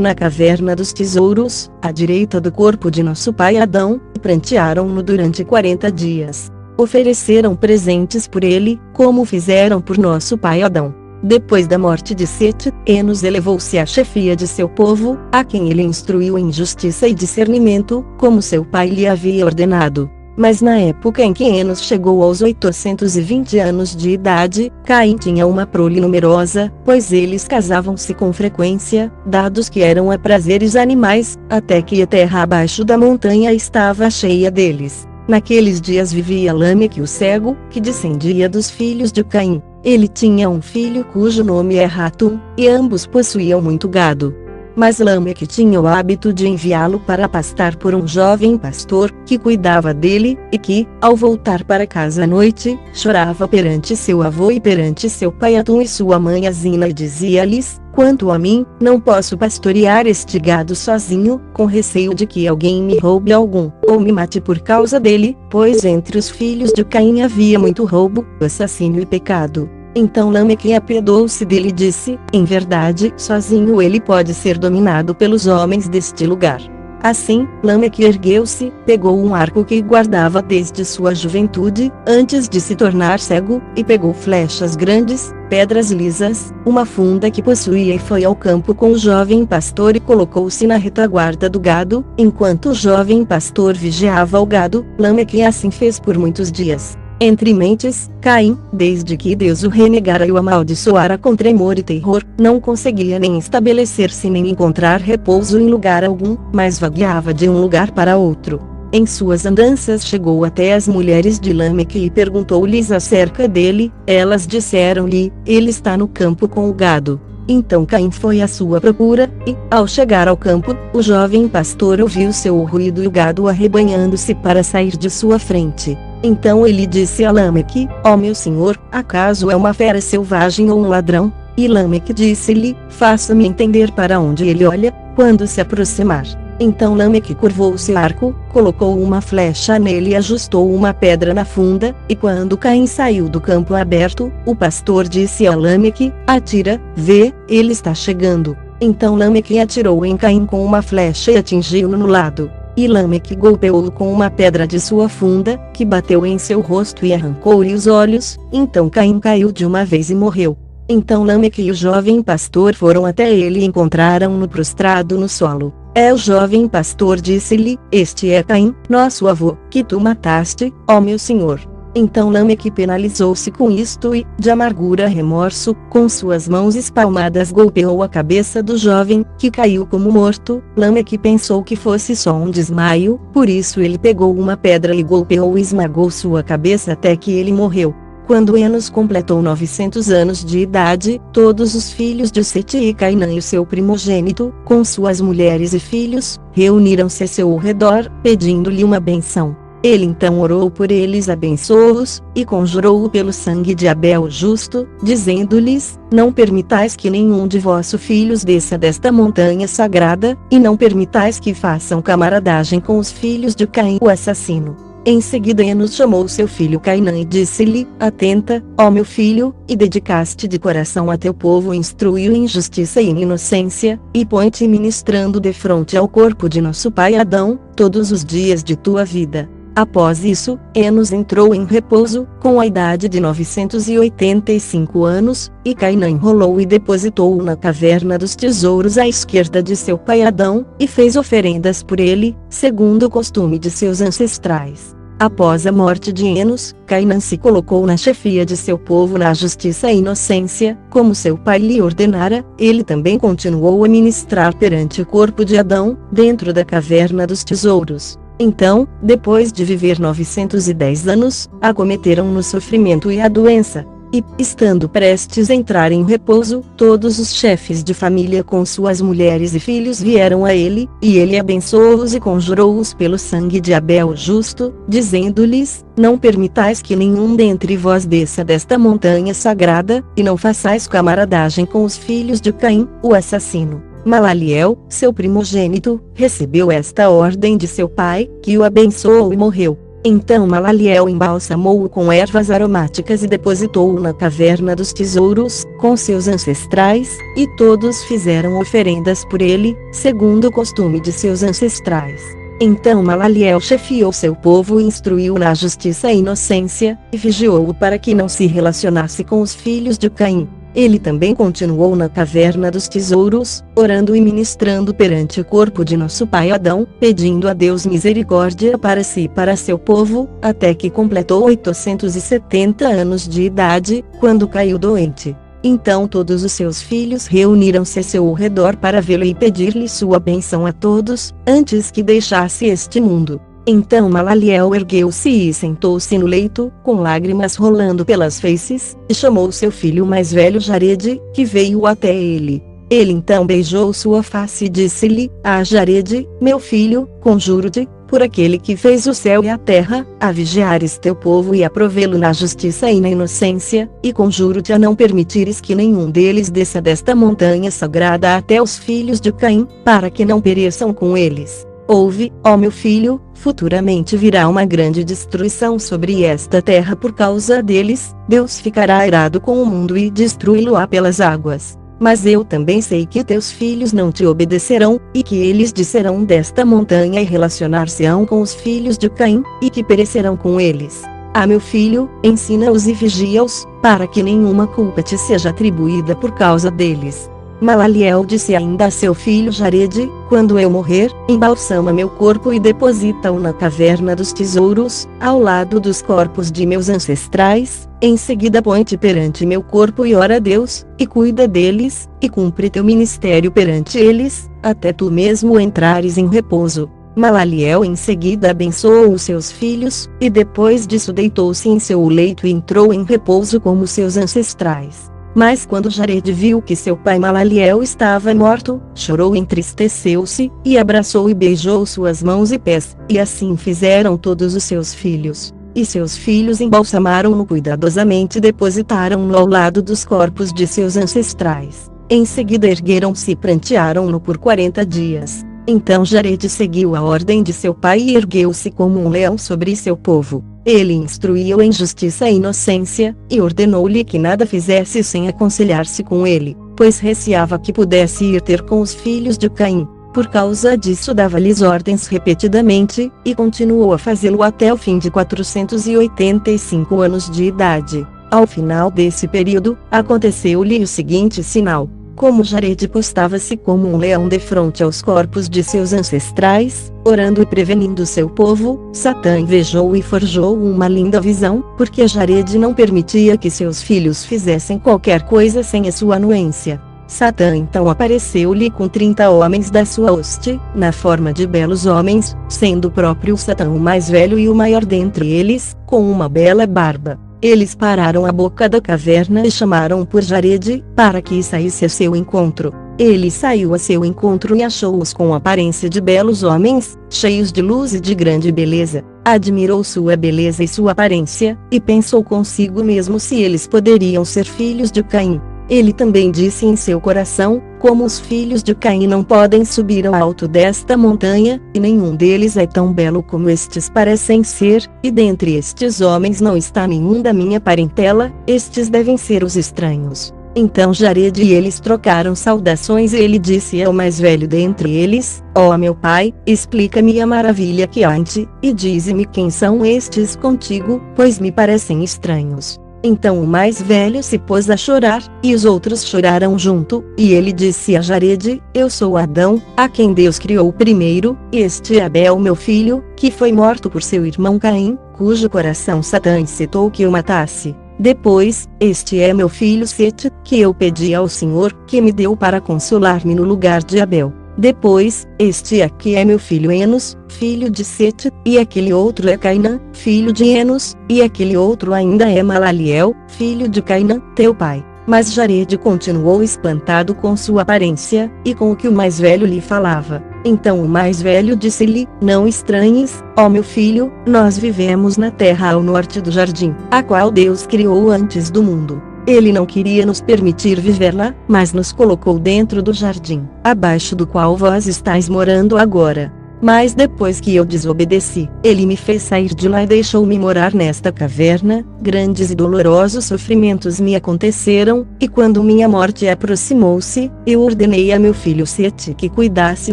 na caverna dos tesouros, à direita do corpo de nosso pai Adão, e prantearam-no durante 40 dias. Ofereceram presentes por ele, como fizeram por nosso pai Adão. Depois da morte de Sete, Enos elevou-se à chefia de seu povo, a quem ele instruiu em justiça e discernimento, como seu pai lhe havia ordenado. Mas na época em que Enos chegou aos 820 anos de idade, Caim tinha uma prole numerosa, pois eles casavam-se com frequência, dados que eram a prazeres animais, até que a terra abaixo da montanha estava cheia deles. Naqueles dias vivia Lâmeque o cego, que descendia dos filhos de Caim. Ele tinha um filho cujo nome é Ratum, e ambos possuíam muito gado. Mas Lâmeque tinha o hábito de enviá-lo para pastar por um jovem pastor, que cuidava dele, e que, ao voltar para casa à noite, chorava perante seu avô e perante seu pai Atum e sua mãe Azina e dizia-lhes: quanto a mim, não posso pastorear este gado sozinho, com receio de que alguém me roube algum, ou me mate por causa dele, pois entre os filhos de Caim havia muito roubo, assassínio e pecado. Então Lâmeque apiedou-se dele e disse: em verdade, sozinho ele pode ser dominado pelos homens deste lugar. Assim, Lâmeque ergueu-se, pegou um arco que guardava desde sua juventude, antes de se tornar cego, e pegou flechas grandes, pedras lisas, uma funda que possuía e foi ao campo com o jovem pastor e colocou-se na retaguarda do gado, enquanto o jovem pastor vigiava o gado. Lâmeque assim fez por muitos dias. Entre mentes, Caim, desde que Deus o renegara e o amaldiçoara com tremor e terror, não conseguia nem estabelecer-se nem encontrar repouso em lugar algum, mas vagueava de um lugar para outro. Em suas andanças chegou até as mulheres de Lâmeque e perguntou-lhes acerca dele. Elas disseram-lhe: ele está no campo com o gado. Então Caim foi à sua procura, e, ao chegar ao campo, o jovem pastor ouviu seu ruído e o gado arrebanhando-se para sair de sua frente. Então ele disse a Lâmeque: ó meu senhor, acaso é uma fera selvagem ou um ladrão? E Lâmeque disse-lhe: faça-me entender para onde ele olha, quando se aproximar. Então Lâmeque curvou seu arco, colocou uma flecha nele e ajustou uma pedra na funda, e quando Caim saiu do campo aberto, o pastor disse a Lâmeque: atira, vê, ele está chegando. Então Lâmeque atirou em Caim com uma flecha e atingiu-no no lado. E Lâmeque golpeou-o com uma pedra de sua funda, que bateu em seu rosto e arrancou-lhe os olhos. Então Caim caiu de uma vez e morreu. Então Lâmeque e o jovem pastor foram até ele e encontraram-no prostrado no solo. O jovem pastor disse-lhe: este é Caim, nosso avô, que tu mataste, ó meu senhor. Então Lâmeque penalizou-se com isto e, de amargura remorso, com suas mãos espalmadas golpeou a cabeça do jovem, que caiu como morto. Lâmeque pensou que fosse só um desmaio, por isso ele pegou uma pedra e golpeou e esmagou sua cabeça até que ele morreu. Quando Enos completou 900 anos de idade, todos os filhos de Sete e Cainã e o seu primogênito, com suas mulheres e filhos, reuniram-se a seu redor, pedindo-lhe uma benção. Ele então orou por eles, abençoou-os, e conjurou-o pelo sangue de Abel o justo, dizendo-lhes: não permitais que nenhum de vossos filhos desça desta montanha sagrada, e não permitais que façam camaradagem com os filhos de Caim o assassino. Em seguida Enos chamou seu filho Cainã e disse-lhe: atenta, ó meu filho, e dedicaste de coração a teu povo, instrui-o em justiça e em inocência, e põe-te ministrando defronte ao corpo de nosso pai Adão, todos os dias de tua vida. Após isso, Enos entrou em repouso, com a idade de 985 anos, e Cainã enrolou e depositou-o na caverna dos tesouros à esquerda de seu pai Adão, e fez oferendas por ele, segundo o costume de seus ancestrais. Após a morte de Enos, Cainã se colocou na chefia de seu povo na justiça e inocência, como seu pai lhe ordenara. Ele também continuou a ministrar perante o corpo de Adão, dentro da caverna dos tesouros. Então, depois de viver 910 anos, acometeram-no o sofrimento e a doença. E, estando prestes a entrar em repouso, todos os chefes de família com suas mulheres e filhos vieram a ele, e ele abençoou-os e conjurou-os pelo sangue de Abel o justo, dizendo-lhes: não permitais que nenhum dentre vós desça desta montanha sagrada, e não façais camaradagem com os filhos de Caim, o assassino. Malaliel, seu primogênito, recebeu esta ordem de seu pai, que o abençoou e morreu. Então Malaliel embalsamou-o com ervas aromáticas e depositou-o na caverna dos tesouros, com seus ancestrais, e todos fizeram oferendas por ele, segundo o costume de seus ancestrais. Então Malaliel chefiou seu povo e instruiu-o na justiça e inocência, e vigiou-o para que não se relacionasse com os filhos de Caim. Ele também continuou na caverna dos tesouros, orando e ministrando perante o corpo de nosso pai Adão, pedindo a Deus misericórdia para si e para seu povo, até que completou 870 anos de idade, quando caiu doente. Então todos os seus filhos reuniram-se a seu redor para vê-lo e pedir-lhe sua bênção a todos, antes que deixasse este mundo. Então Malaliel ergueu-se e sentou-se no leito, com lágrimas rolando pelas feices, e chamou seu filho mais velho Jarede, que veio até ele. Ele então beijou sua face e disse-lhe: Ah, Jarede, meu filho, conjuro-te, por aquele que fez o céu e a terra, a vigiares teu povo e a provê-lo na justiça e na inocência, e conjuro-te a não permitires que nenhum deles desça desta montanha sagrada até os filhos de Caim, para que não pereçam com eles. Ouve, ó meu filho, futuramente virá uma grande destruição sobre esta terra por causa deles, Deus ficará irado com o mundo e destruí-lo-á pelas águas. Mas eu também sei que teus filhos não te obedecerão, e que eles descerão desta montanha e relacionar-se-ão com os filhos de Caim, e que perecerão com eles. Ah, meu filho, ensina-os e vigia-os, para que nenhuma culpa te seja atribuída por causa deles. Malaliel disse ainda a seu filho Jarede: Quando eu morrer, embalsama meu corpo e deposita-o na caverna dos tesouros, ao lado dos corpos de meus ancestrais. Em seguida põe-te perante meu corpo e ora a Deus, e cuida deles, e cumpre teu ministério perante eles, até tu mesmo entrares em repouso. Malaliel em seguida abençoou os seus filhos, e depois disso deitou-se em seu leito e entrou em repouso como seus ancestrais. Mas quando Jarede viu que seu pai Malaliel estava morto, chorou e entristeceu-se, e abraçou e beijou suas mãos e pés, e assim fizeram todos os seus filhos. E seus filhos embalsamaram-no cuidadosamente e depositaram-no ao lado dos corpos de seus ancestrais. Em seguida ergueram-se e prantearam-no por 40 dias. Então Jarede seguiu a ordem de seu pai e ergueu-se como um leão sobre seu povo. Ele instruiu em justiça e inocência, e ordenou-lhe que nada fizesse sem aconselhar-se com ele, pois receava que pudesse ir ter com os filhos de Caim. Por causa disso dava-lhes ordens repetidamente, e continuou a fazê-lo até o fim de 485 anos de idade. Ao final desse período, aconteceu-lhe o seguinte sinal. Como Jarede postava-se como um leão defronte aos corpos de seus ancestrais, orando e prevenindo seu povo, Satã invejou e forjou uma linda visão, porque Jarede não permitia que seus filhos fizessem qualquer coisa sem a sua anuência. Satã então apareceu-lhe com 30 homens da sua hoste, na forma de belos homens, sendo próprio Satã o mais velho e o maior dentre eles, com uma bela barba. Eles pararam à boca da caverna e chamaram por Jarede, para que saísse a seu encontro. Ele saiu a seu encontro e achou-os com aparência de belos homens, cheios de luz e de grande beleza. Admirou sua beleza e sua aparência, e pensou consigo mesmo se eles poderiam ser filhos de Caim. Ele também disse em seu coração: como os filhos de Caim não podem subir ao alto desta montanha, e nenhum deles é tão belo como estes parecem ser, e dentre estes homens não está nenhum da minha parentela, estes devem ser os estranhos. Então Jarede e eles trocaram saudações e ele disse ao mais velho dentre eles: ó meu pai, explica-me a maravilha que há em ti, e dize-me quem são estes contigo, pois me parecem estranhos. Então o mais velho se pôs a chorar, e os outros choraram junto, e ele disse a Jarede: eu sou Adão, a quem Deus criou primeiro, e este é Abel meu filho, que foi morto por seu irmão Caim, cujo coração Satã incitou que o matasse. Depois, este é meu filho Sete, que eu pedi ao Senhor, que me deu para consolar-me no lugar de Abel. Depois, este aqui é meu filho Enos, filho de Sete, e aquele outro é Cainã, filho de Enos, e aquele outro ainda é Malaliel, filho de Cainã, teu pai. Mas Jarede continuou espantado com sua aparência, e com o que o mais velho lhe falava. Então o mais velho disse-lhe: não estranhes, ó meu filho, nós vivemos na terra ao norte do jardim, a qual Deus criou antes do mundo. Ele não queria nos permitir viver lá, mas nos colocou dentro do jardim, abaixo do qual vós estáis morando agora. Mas depois que eu desobedeci, ele me fez sair de lá e deixou-me morar nesta caverna. Grandes e dolorosos sofrimentos me aconteceram, e quando minha morte aproximou-se, eu ordenei a meu filho Sete que cuidasse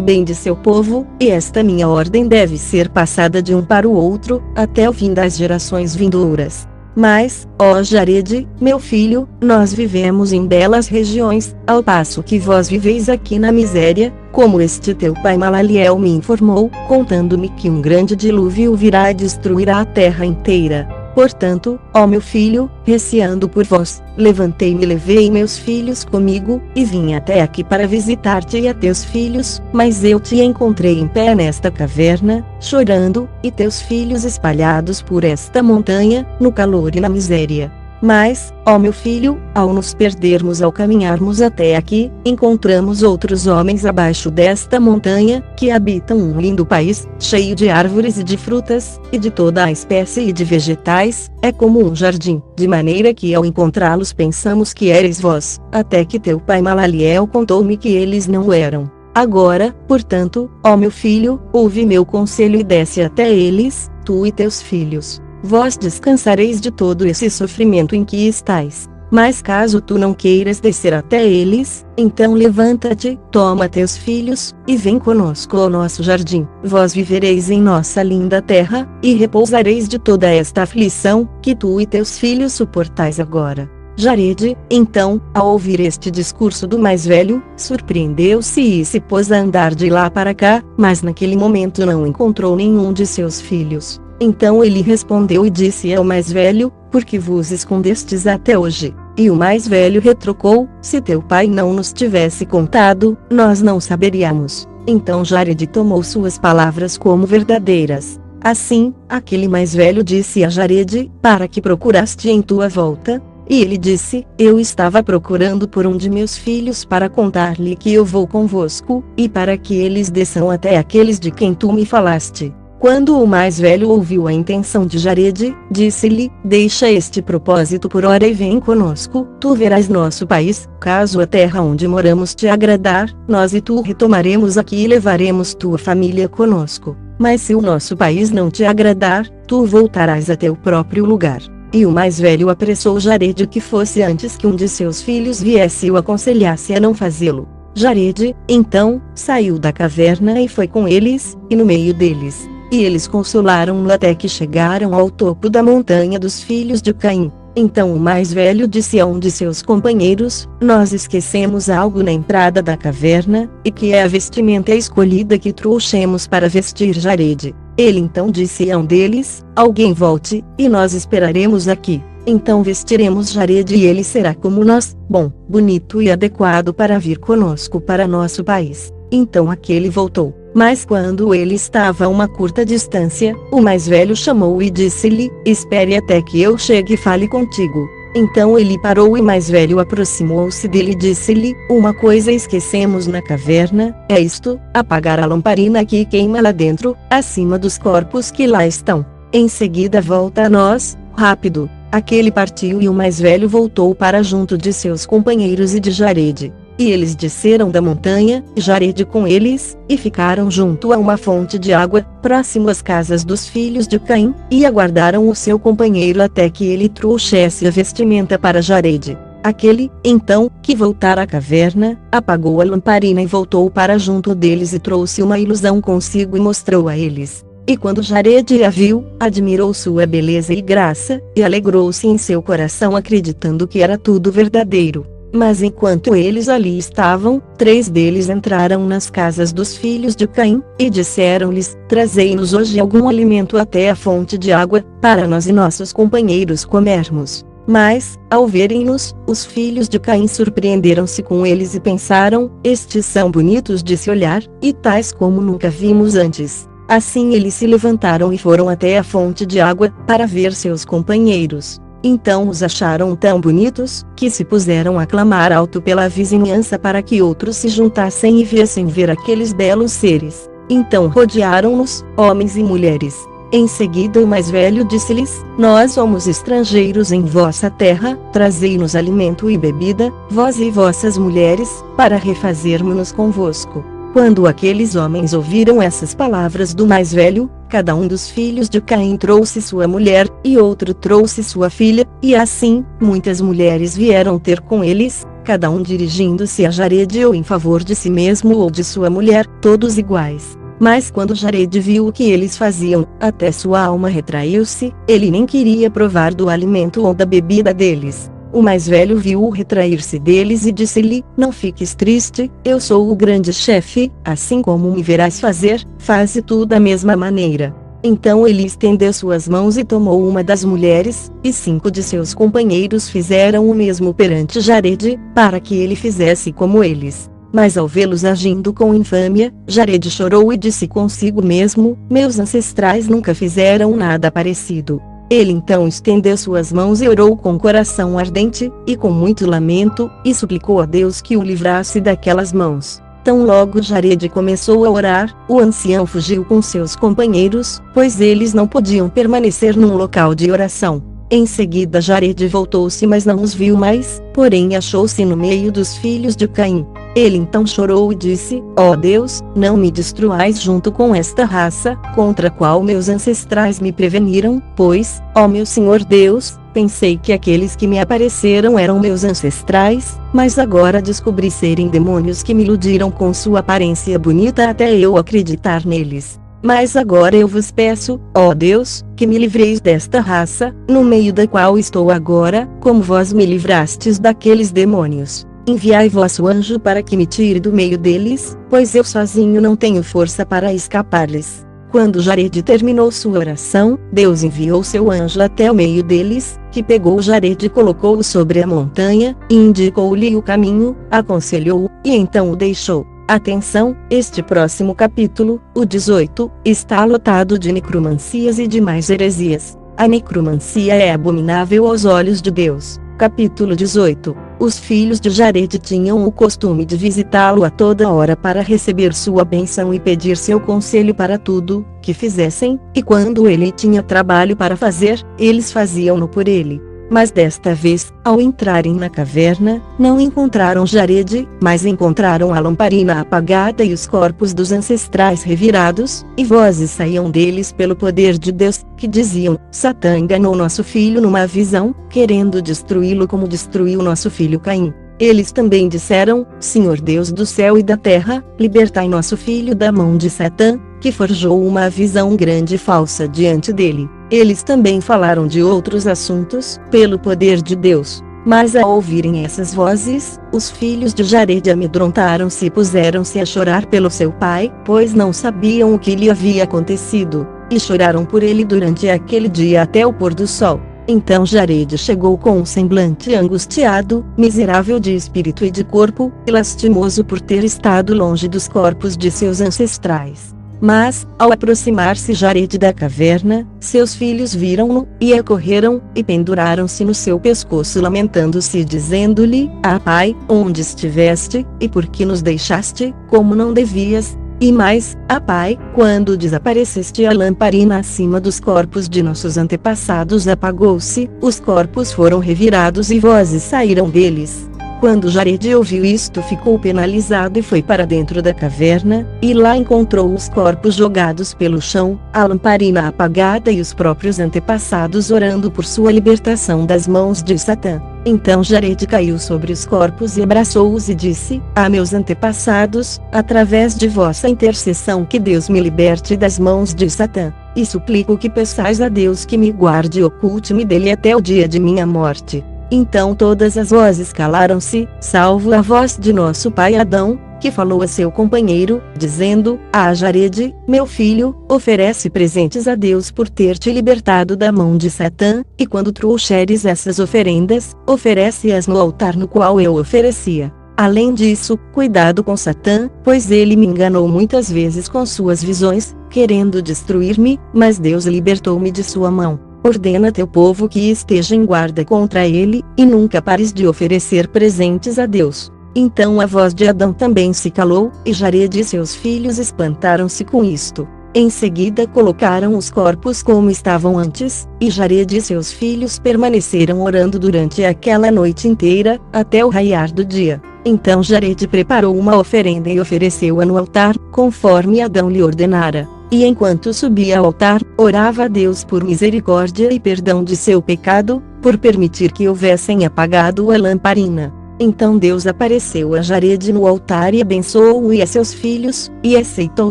bem de seu povo, e esta minha ordem deve ser passada de um para o outro, até o fim das gerações vindouras. Mas, ó Jared, meu filho, nós vivemos em belas regiões, ao passo que vós viveis aqui na miséria, como este teu pai Malaliel me informou, contando-me que um grande dilúvio virá e destruirá a terra inteira. Portanto, ó meu filho, receando por vós, levantei-me e levei meus filhos comigo, e vim até aqui para visitar-te e a teus filhos, mas eu te encontrei em pé nesta caverna, chorando, e teus filhos espalhados por esta montanha, no calor e na miséria. Mas, ó meu filho, ao nos perdermos ao caminharmos até aqui, encontramos outros homens abaixo desta montanha, que habitam um lindo país, cheio de árvores e de frutas, e de toda a espécie de vegetais, é como um jardim, de maneira que ao encontrá-los pensamos que eres vós, até que teu pai Malaliel contou-me que eles não o eram. Agora, portanto, ó meu filho, ouve meu conselho e desce até eles, tu e teus filhos. Vós descansareis de todo esse sofrimento em que estais. Mas caso tu não queiras descer até eles, então levanta-te, toma teus filhos, e vem conosco ao nosso jardim. Vós vivereis em nossa linda terra, e repousareis de toda esta aflição, que tu e teus filhos suportais agora. Jared, então, ao ouvir este discurso do mais velho, surpreendeu-se e se pôs a andar de lá para cá, mas naquele momento não encontrou nenhum de seus filhos. Então ele respondeu e disse ao mais velho, por que vos escondestes até hoje? E o mais velho retrucou, se teu pai não nos tivesse contado, nós não saberíamos. Então Jared tomou suas palavras como verdadeiras. Assim, aquele mais velho disse a Jared, para que procuraste em tua volta? E ele disse, eu estava procurando por um de meus filhos para contar-lhe que eu vou convosco, e para que eles desçam até aqueles de quem tu me falaste. Quando o mais velho ouviu a intenção de Jared, disse-lhe, deixa este propósito por ora e vem conosco, tu verás nosso país, caso a terra onde moramos te agradar, nós e tu retomaremos aqui e levaremos tua família conosco. Mas se o nosso país não te agradar, tu voltarás a teu próprio lugar. E o mais velho apressou Jared que fosse antes que um de seus filhos viesse e o aconselhasse a não fazê-lo. Jared, então, saiu da caverna e foi com eles, e no meio deles. E eles consolaram-no até que chegaram ao topo da montanha dos filhos de Caim. Então o mais velho disse a um de seus companheiros, nós esquecemos algo na entrada da caverna, e que é a vestimenta escolhida que trouxemos para vestir Jared. Ele então disse a um deles, alguém volte, e nós esperaremos aqui. Então vestiremos Jared e ele será como nós, bom, bonito e adequado para vir conosco para nosso país. Então aquele voltou. Mas quando ele estava a uma curta distância, o mais velho chamou e disse-lhe, espere até que eu chegue e fale contigo. Então ele parou e o mais velho aproximou-se dele e disse-lhe, uma coisa esquecemos na caverna, é isto, apagar a lamparina aqui e queima lá dentro, acima dos corpos que lá estão. Em seguida volta a nós, rápido. Aquele partiu e o mais velho voltou para junto de seus companheiros e de Jared. E eles desceram da montanha, Jared com eles, e ficaram junto a uma fonte de água, próximo às casas dos filhos de Caim, e aguardaram o seu companheiro até que ele trouxesse a vestimenta para Jared. Aquele, então, que voltara à caverna, apagou a lamparina e voltou para junto deles e trouxe uma ilusão consigo e mostrou a eles. E quando Jared a viu, admirou sua beleza e graça, e alegrou-se em seu coração acreditando que era tudo verdadeiro. Mas enquanto eles ali estavam, 3 deles entraram nas casas dos filhos de Caim, e disseram-lhes, trazei-nos hoje algum alimento até a fonte de água, para nós e nossos companheiros comermos. Mas, ao verem-nos, os filhos de Caim surpreenderam-se com eles e pensaram, estes são bonitos de se olhar, e tais como nunca vimos antes. Assim eles se levantaram e foram até a fonte de água, para ver seus companheiros. Então os acharam tão bonitos, que se puseram a clamar alto pela vizinhança para que outros se juntassem e viessem ver aqueles belos seres. Então rodearam-nos, homens e mulheres. Em seguida o mais velho disse-lhes, nós somos estrangeiros em vossa terra, trazei-nos alimento e bebida, vós e vossas mulheres, para refazermos-nos convosco. Quando aqueles homens ouviram essas palavras do mais velho, cada um dos filhos de Caim trouxe sua mulher, e outro trouxe sua filha, e assim, muitas mulheres vieram ter com eles, cada um dirigindo-se a Jarede ou em favor de si mesmo ou de sua mulher, todos iguais. Mas quando Jarede viu o que eles faziam, até sua alma retraiu-se, ele nem queria provar do alimento ou da bebida deles. O mais velho viu-o retrair-se deles e disse-lhe: Não fiques triste, eu sou o grande chefe, assim como me verás fazer, faze tu da mesma maneira. Então ele estendeu suas mãos e tomou uma das mulheres, e 5 de seus companheiros fizeram o mesmo perante Jarede, para que ele fizesse como eles. Mas ao vê-los agindo com infâmia, Jarede chorou e disse consigo mesmo: Meus ancestrais nunca fizeram nada parecido. Ele então estendeu suas mãos e orou com coração ardente, e com muito lamento, e suplicou a Deus que o livrasse daquelas mãos. Tão logo Jarede começou a orar, o ancião fugiu com seus companheiros, pois eles não podiam permanecer num local de oração. Em seguida Jarede voltou-se, mas não os viu mais, porém achou-se no meio dos filhos de Caim. Ele então chorou e disse: Ó Deus, não me destruais junto com esta raça, contra a qual meus ancestrais me preveniram, pois, ó meu Senhor Deus, pensei que aqueles que me apareceram eram meus ancestrais, mas agora descobri serem demônios que me iludiram com sua aparência bonita até eu acreditar neles. Mas agora eu vos peço, ó Deus, que me livreis desta raça, no meio da qual estou agora, como vós me livrastes daqueles demônios. Enviai vosso anjo para que me tire do meio deles, pois eu sozinho não tenho força para escapar-lhes. Quando Jarede terminou sua oração, Deus enviou seu anjo até o meio deles, que pegou Jarede e colocou-o sobre a montanha, e indicou-lhe o caminho, aconselhou-o, e então o deixou. Atenção, este próximo capítulo, o 18, está lotado de necromancias e demais heresias. A necromancia é abominável aos olhos de Deus. Capítulo 18. Os filhos de Jarede tinham o costume de visitá-lo a toda hora para receber sua bênção e pedir seu conselho para tudo que fizessem, e quando ele tinha trabalho para fazer, eles faziam-no por ele. Mas desta vez, ao entrarem na caverna, não encontraram Jarede, mas encontraram a lamparina apagada e os corpos dos ancestrais revirados, e vozes saíam deles pelo poder de Deus, que diziam: Satã enganou nosso filho numa visão, querendo destruí-lo como destruiu nosso filho Caim. Eles também disseram: Senhor Deus do céu e da terra, libertai nosso filho da mão de Satã, que forjou uma visão grande e falsa diante dele. Eles também falaram de outros assuntos, pelo poder de Deus. Mas ao ouvirem essas vozes, os filhos de Jarede amedrontaram-se e puseram-se a chorar pelo seu pai, pois não sabiam o que lhe havia acontecido, e choraram por ele durante aquele dia até o pôr do sol. Então Jarede chegou com um semblante angustiado, miserável de espírito e de corpo, e lastimoso por ter estado longe dos corpos de seus ancestrais. Mas, ao aproximar-se Jarede da caverna, seus filhos viram-no, e acorreram, e penduraram-se no seu pescoço lamentando-se e dizendo-lhe: Ah pai, onde estiveste, e por que nos deixaste, como não devias? E mais, ah pai, quando desapareceste a lamparina acima dos corpos de nossos antepassados apagou-se, os corpos foram revirados e vozes saíram deles. Quando Jarede ouviu isto ficou penalizado e foi para dentro da caverna, e lá encontrou os corpos jogados pelo chão, a lamparina apagada e os próprios antepassados orando por sua libertação das mãos de Satã. Então Jarede caiu sobre os corpos e abraçou-os e disse: Ah meus antepassados, através de vossa intercessão que Deus me liberte das mãos de Satã, e suplico que peçais a Deus que me guarde e oculte-me dele até o dia de minha morte. Então todas as vozes calaram-se, salvo a voz de nosso pai Adão, que falou a seu companheiro, dizendo: Ah Jarede, meu filho, oferece presentes a Deus por ter te libertado da mão de Satã, e quando trouxeres essas oferendas, oferece-as no altar no qual eu oferecia. Além disso, cuidado com Satã, pois ele me enganou muitas vezes com suas visões, querendo destruir-me, mas Deus libertou-me de sua mão. Ordena teu povo que esteja em guarda contra ele, e nunca pares de oferecer presentes a Deus. Então a voz de Adão também se calou, e Jarede e seus filhos espantaram-se com isto. Em seguida colocaram os corpos como estavam antes, e Jarede e seus filhos permaneceram orando durante aquela noite inteira, até o raiar do dia. Então Jarede preparou uma oferenda e ofereceu-a no altar, conforme Adão lhe ordenara. E enquanto subia ao altar, orava a Deus por misericórdia e perdão de seu pecado, por permitir que houvessem apagado a lamparina. Então Deus apareceu a Jarede no altar e abençoou-o e a seus filhos, e aceitou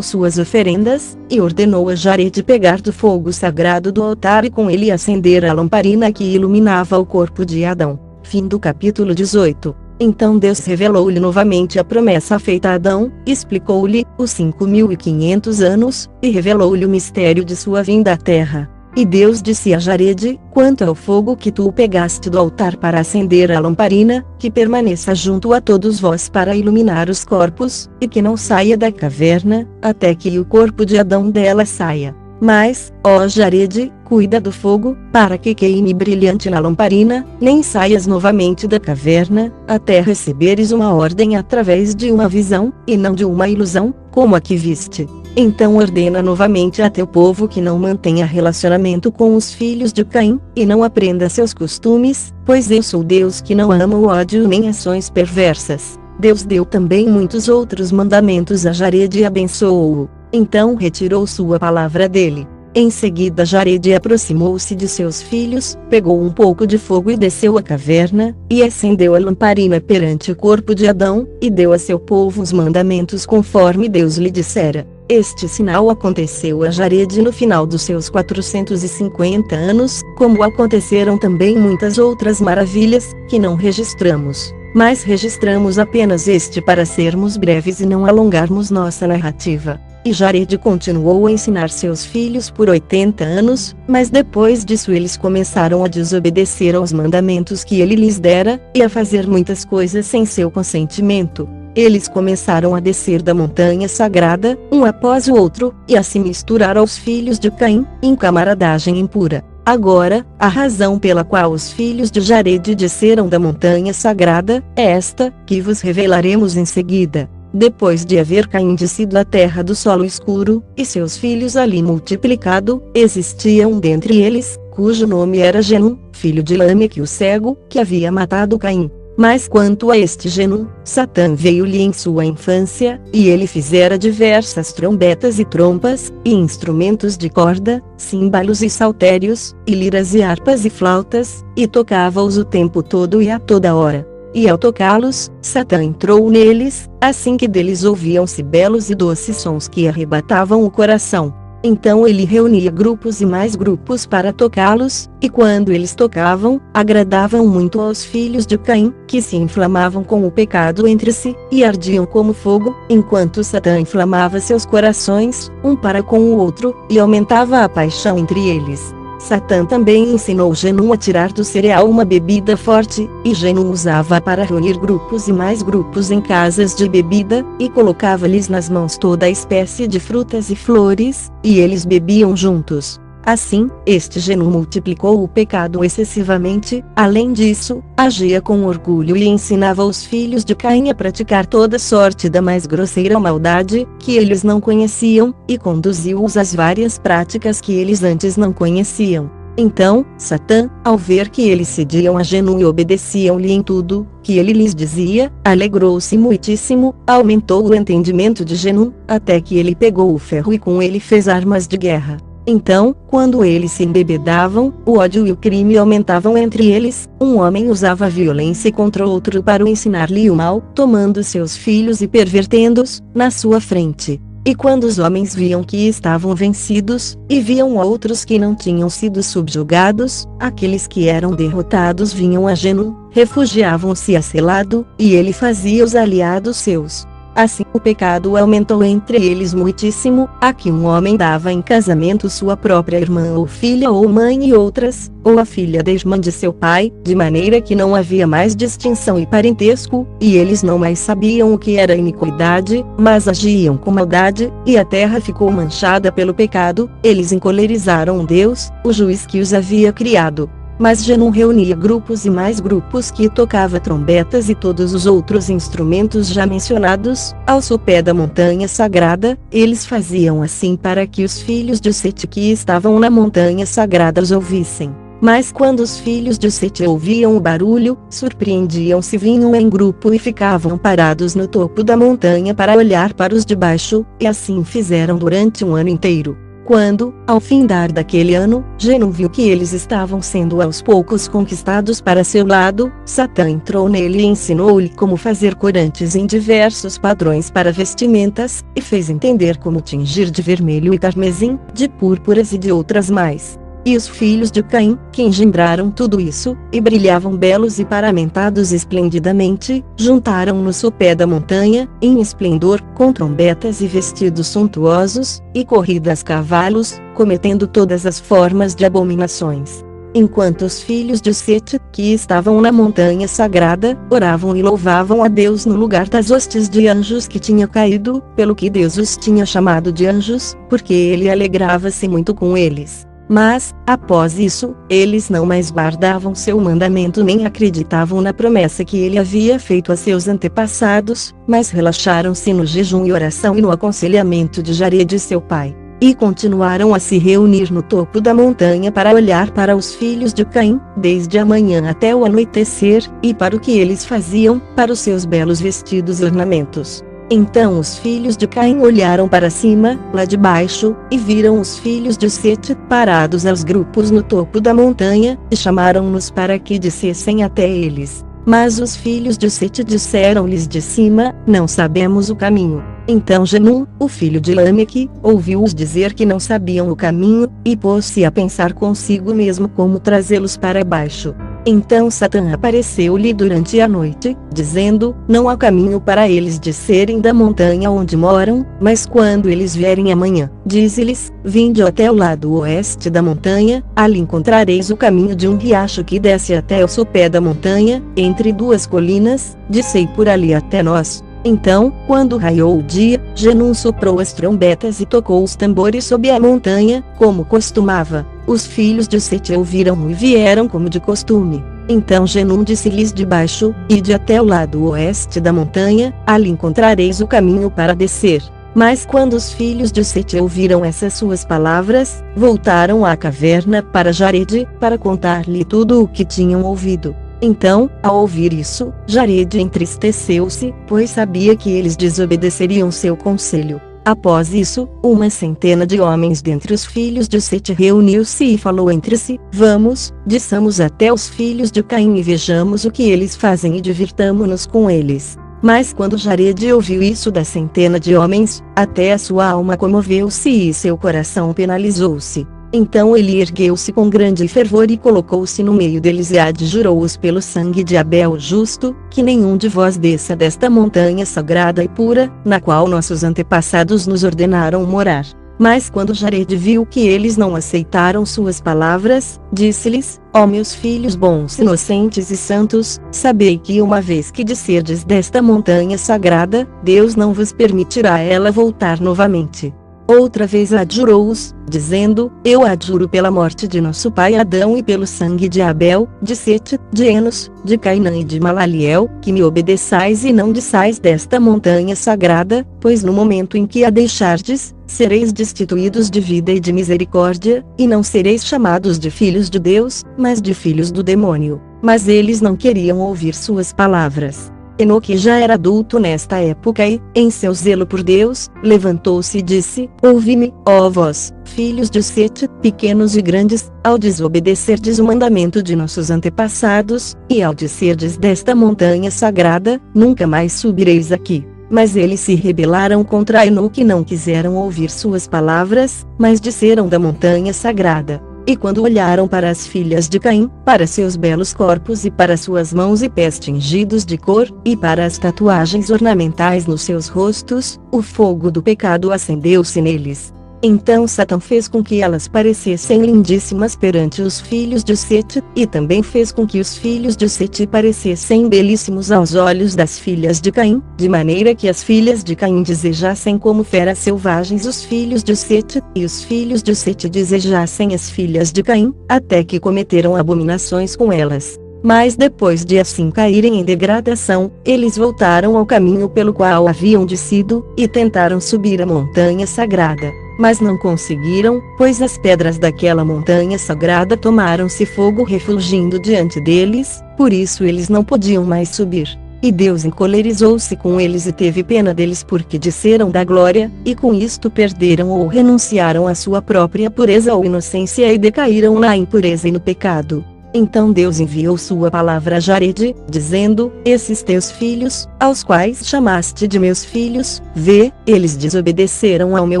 suas oferendas, e ordenou a Jarede pegar do fogo sagrado do altar e com ele acender a lamparina que iluminava o corpo de Adão. Fim do capítulo 18. Então Deus revelou-lhe novamente a promessa feita a Adão, explicou-lhe os 5.500 anos, e revelou-lhe o mistério de sua vinda à terra. E Deus disse a Jarede: quanto ao fogo que tu pegaste do altar para acender a lamparina, que permaneça junto a todos vós para iluminar os corpos, e que não saia da caverna, até que o corpo de Adão dela saia. Mas, ó Jarede, cuida do fogo, para que queime brilhante na lamparina, nem saias novamente da caverna, até receberes uma ordem através de uma visão, e não de uma ilusão, como a que viste. Então ordena novamente a teu povo que não mantenha relacionamento com os filhos de Caim, e não aprenda seus costumes, pois eu sou Deus que não ama o ódio nem ações perversas. Deus deu também muitos outros mandamentos a Jarede e abençoou-o. Então retirou sua palavra dele. Em seguida Jarede aproximou-se de seus filhos, pegou um pouco de fogo e desceu à caverna, e acendeu a lamparina perante o corpo de Adão, e deu a seu povo os mandamentos conforme Deus lhe dissera. Este sinal aconteceu a Jarede no final dos seus 450 anos, como aconteceram também muitas outras maravilhas, que não registramos. Mas registramos apenas este para sermos breves e não alongarmos nossa narrativa. E Jarede continuou a ensinar seus filhos por 80 anos, mas depois disso eles começaram a desobedecer aos mandamentos que ele lhes dera, e a fazer muitas coisas sem seu consentimento. Eles começaram a descer da montanha sagrada, um após o outro, e a se misturar aos filhos de Caim, em camaradagem impura. Agora, a razão pela qual os filhos de Jarede desceram da montanha sagrada, é esta, que vos revelaremos em seguida. Depois de haver Caim descido à terra do solo escuro, e seus filhos ali multiplicado, existia um dentre eles, cujo nome era Genum, filho de Lameque o cego, que havia matado Caim. Mas quanto a este Genum, Satã veio-lhe em sua infância, e ele fizera diversas trombetas e trompas, e instrumentos de corda, címbalos e saltérios, e liras e harpas e flautas, e tocava-os o tempo todo e a toda hora. E ao tocá-los, Satã entrou neles, assim que deles ouviam-se belos e doces sons que arrebatavam o coração. Então ele reunia grupos e mais grupos para tocá-los, e quando eles tocavam, agradavam muito aos filhos de Caim, que se inflamavam com o pecado entre si, e ardiam como fogo, enquanto Satã inflamava seus corações, um para com o outro, e aumentava a paixão entre eles. Satã também ensinou Genum a tirar do cereal uma bebida forte, e Genum usava para reunir grupos e mais grupos em casas de bebida, e colocava-lhes nas mãos toda a espécie de frutas e flores, e eles bebiam juntos. Assim, este Genum multiplicou o pecado excessivamente. Além disso, agia com orgulho e ensinava os filhos de Caim a praticar toda sorte da mais grosseira maldade, que eles não conheciam, e conduziu-os às várias práticas que eles antes não conheciam. Então, Satã, ao ver que eles cediam a Genum e obedeciam-lhe em tudo que ele lhes dizia, alegrou-se muitíssimo, aumentou o entendimento de Genum, até que ele pegou o ferro e com ele fez armas de guerra. Então, quando eles se embebedavam, o ódio e o crime aumentavam entre eles. Um homem usava violência contra outro para ensinar-lhe o mal, tomando seus filhos e pervertendo-os, na sua frente. E quando os homens viam que estavam vencidos, e viam outros que não tinham sido subjugados, aqueles que eram derrotados vinham a Genum, refugiavam-se a seu lado, e ele fazia os aliados seus. Assim o pecado aumentou entre eles muitíssimo, a que um homem dava em casamento sua própria irmã ou filha ou mãe e outras, ou a filha da irmã de seu pai, de maneira que não havia mais distinção e parentesco, e eles não mais sabiam o que era iniquidade, mas agiam com maldade, e a terra ficou manchada pelo pecado. Eles encolerizaram Deus, o juiz que os havia criado. Mas Genum reunia grupos e mais grupos que tocava trombetas e todos os outros instrumentos já mencionados, ao sopé da montanha sagrada. Eles faziam assim para que os filhos de Sete que estavam na montanha sagrada os ouvissem. Mas quando os filhos de Sete ouviam o barulho, surpreendiam-se, vinham em grupo e ficavam parados no topo da montanha para olhar para os de baixo, e assim fizeram durante um ano inteiro. Quando, ao findar daquele ano, Genum viu que eles estavam sendo aos poucos conquistados para seu lado, Satã entrou nele e ensinou-lhe como fazer corantes em diversos padrões para vestimentas, e fez entender como tingir de vermelho e carmesim, de púrpuras e de outras mais. E os filhos de Caim, que engendraram tudo isso, e brilhavam belos e paramentados esplendidamente, juntaram no sopé da montanha, em esplendor, com trombetas e vestidos suntuosos, e corridas cavalos, cometendo todas as formas de abominações. Enquanto os filhos de Sete, que estavam na montanha sagrada, oravam e louvavam a Deus no lugar das hostes de anjos que tinha caído, pelo que Deus os tinha chamado de anjos, porque ele alegrava-se muito com eles. Mas, após isso, eles não mais guardavam seu mandamento nem acreditavam na promessa que ele havia feito a seus antepassados, mas relaxaram-se no jejum e oração e no aconselhamento de Jared seu pai. E continuaram a se reunir no topo da montanha para olhar para os filhos de Caim, desde a manhã até o anoitecer, e para o que eles faziam, para os seus belos vestidos e ornamentos. Então os filhos de Caim olharam para cima, lá de baixo, e viram os filhos de Sete parados aos grupos no topo da montanha, e chamaram-nos para que descessem até eles. Mas os filhos de Sete disseram-lhes de cima: não sabemos o caminho. Então Genum, o filho de Lameque, ouviu-os dizer que não sabiam o caminho, e pôs-se a pensar consigo mesmo como trazê-los para baixo. Então Satã apareceu-lhe durante a noite, dizendo: não há caminho para eles descerem da montanha onde moram, mas quando eles vierem amanhã, dize-lhes: vinde até o lado oeste da montanha, ali encontrareis o caminho de um riacho que desce até o sopé da montanha, entre duas colinas, descei por ali até nós. Então, quando raiou o dia, Genum soprou as trombetas e tocou os tambores sob a montanha, como costumava. Os filhos de Sete ouviram e vieram como de costume. Então Genum disse-lhes de baixo: ide até o lado oeste da montanha, ali encontrareis o caminho para descer. Mas quando os filhos de Sete ouviram essas suas palavras, voltaram à caverna para Jared, para contar-lhe tudo o que tinham ouvido. Então, ao ouvir isso, Jared entristeceu-se, pois sabia que eles desobedeceriam seu conselho. Após isso, 100 de homens dentre os filhos de Sete reuniu-se e falou entre si: vamos, desçamos até os filhos de Caim e vejamos o que eles fazem e divirtamo-nos com eles. Mas quando Jared ouviu isso da 100 de homens, até a sua alma comoveu-se e seu coração penalizou-se. Então ele ergueu-se com grande fervor e colocou-se no meio deles e adjurou-os pelo sangue de Abel o justo, que nenhum de vós desça desta montanha sagrada e pura, na qual nossos antepassados nos ordenaram morar. Mas quando Jared viu que eles não aceitaram suas palavras, disse-lhes: ó meus filhos bons, inocentes e santos, sabei que uma vez que descerdes desta montanha sagrada, Deus não vos permitirá ela voltar novamente. Outra vez adjurou-os, dizendo: eu adjuro pela morte de nosso pai Adão e pelo sangue de Abel, de Sete, de Enos, de Cainã e de Malaliel, que me obedeçais e não desçais desta montanha sagrada, pois no momento em que a deixardes, sereis destituídos de vida e de misericórdia, e não sereis chamados de filhos de Deus, mas de filhos do demônio. Mas eles não queriam ouvir suas palavras. Enoque já era adulto nesta época e, em seu zelo por Deus, levantou-se e disse: ouvi-me, ó vós, filhos de Sete, pequenos e grandes, ao desobedecerdes o mandamento de nossos antepassados, e ao descerdes desta montanha sagrada, nunca mais subireis aqui. Mas eles se rebelaram contra Enoque e não quiseram ouvir suas palavras, mas desceram da montanha sagrada. E quando olharam para as filhas de Caim, para seus belos corpos e para suas mãos e pés tingidos de cor, e para as tatuagens ornamentais nos seus rostos, o fogo do pecado acendeu-se neles. Então Satã fez com que elas parecessem lindíssimas perante os filhos de Sete, e também fez com que os filhos de Sete parecessem belíssimos aos olhos das filhas de Caim, de maneira que as filhas de Caim desejassem como feras selvagens os filhos de Sete, e os filhos de Sete desejassem as filhas de Caim, até que cometeram abominações com elas. Mas depois de assim caírem em degradação, eles voltaram ao caminho pelo qual haviam descido, e tentaram subir a montanha sagrada. Mas não conseguiram, pois as pedras daquela montanha sagrada tomaram-se fogo refulgindo diante deles, por isso eles não podiam mais subir. E Deus encolerizou-se com eles e teve pena deles porque desceram da glória, e com isto perderam ou renunciaram à sua própria pureza ou inocência e decaíram na impureza e no pecado. Então Deus enviou sua palavra a Jarede, dizendo: esses teus filhos, aos quais chamaste de meus filhos, vê, eles desobedeceram ao meu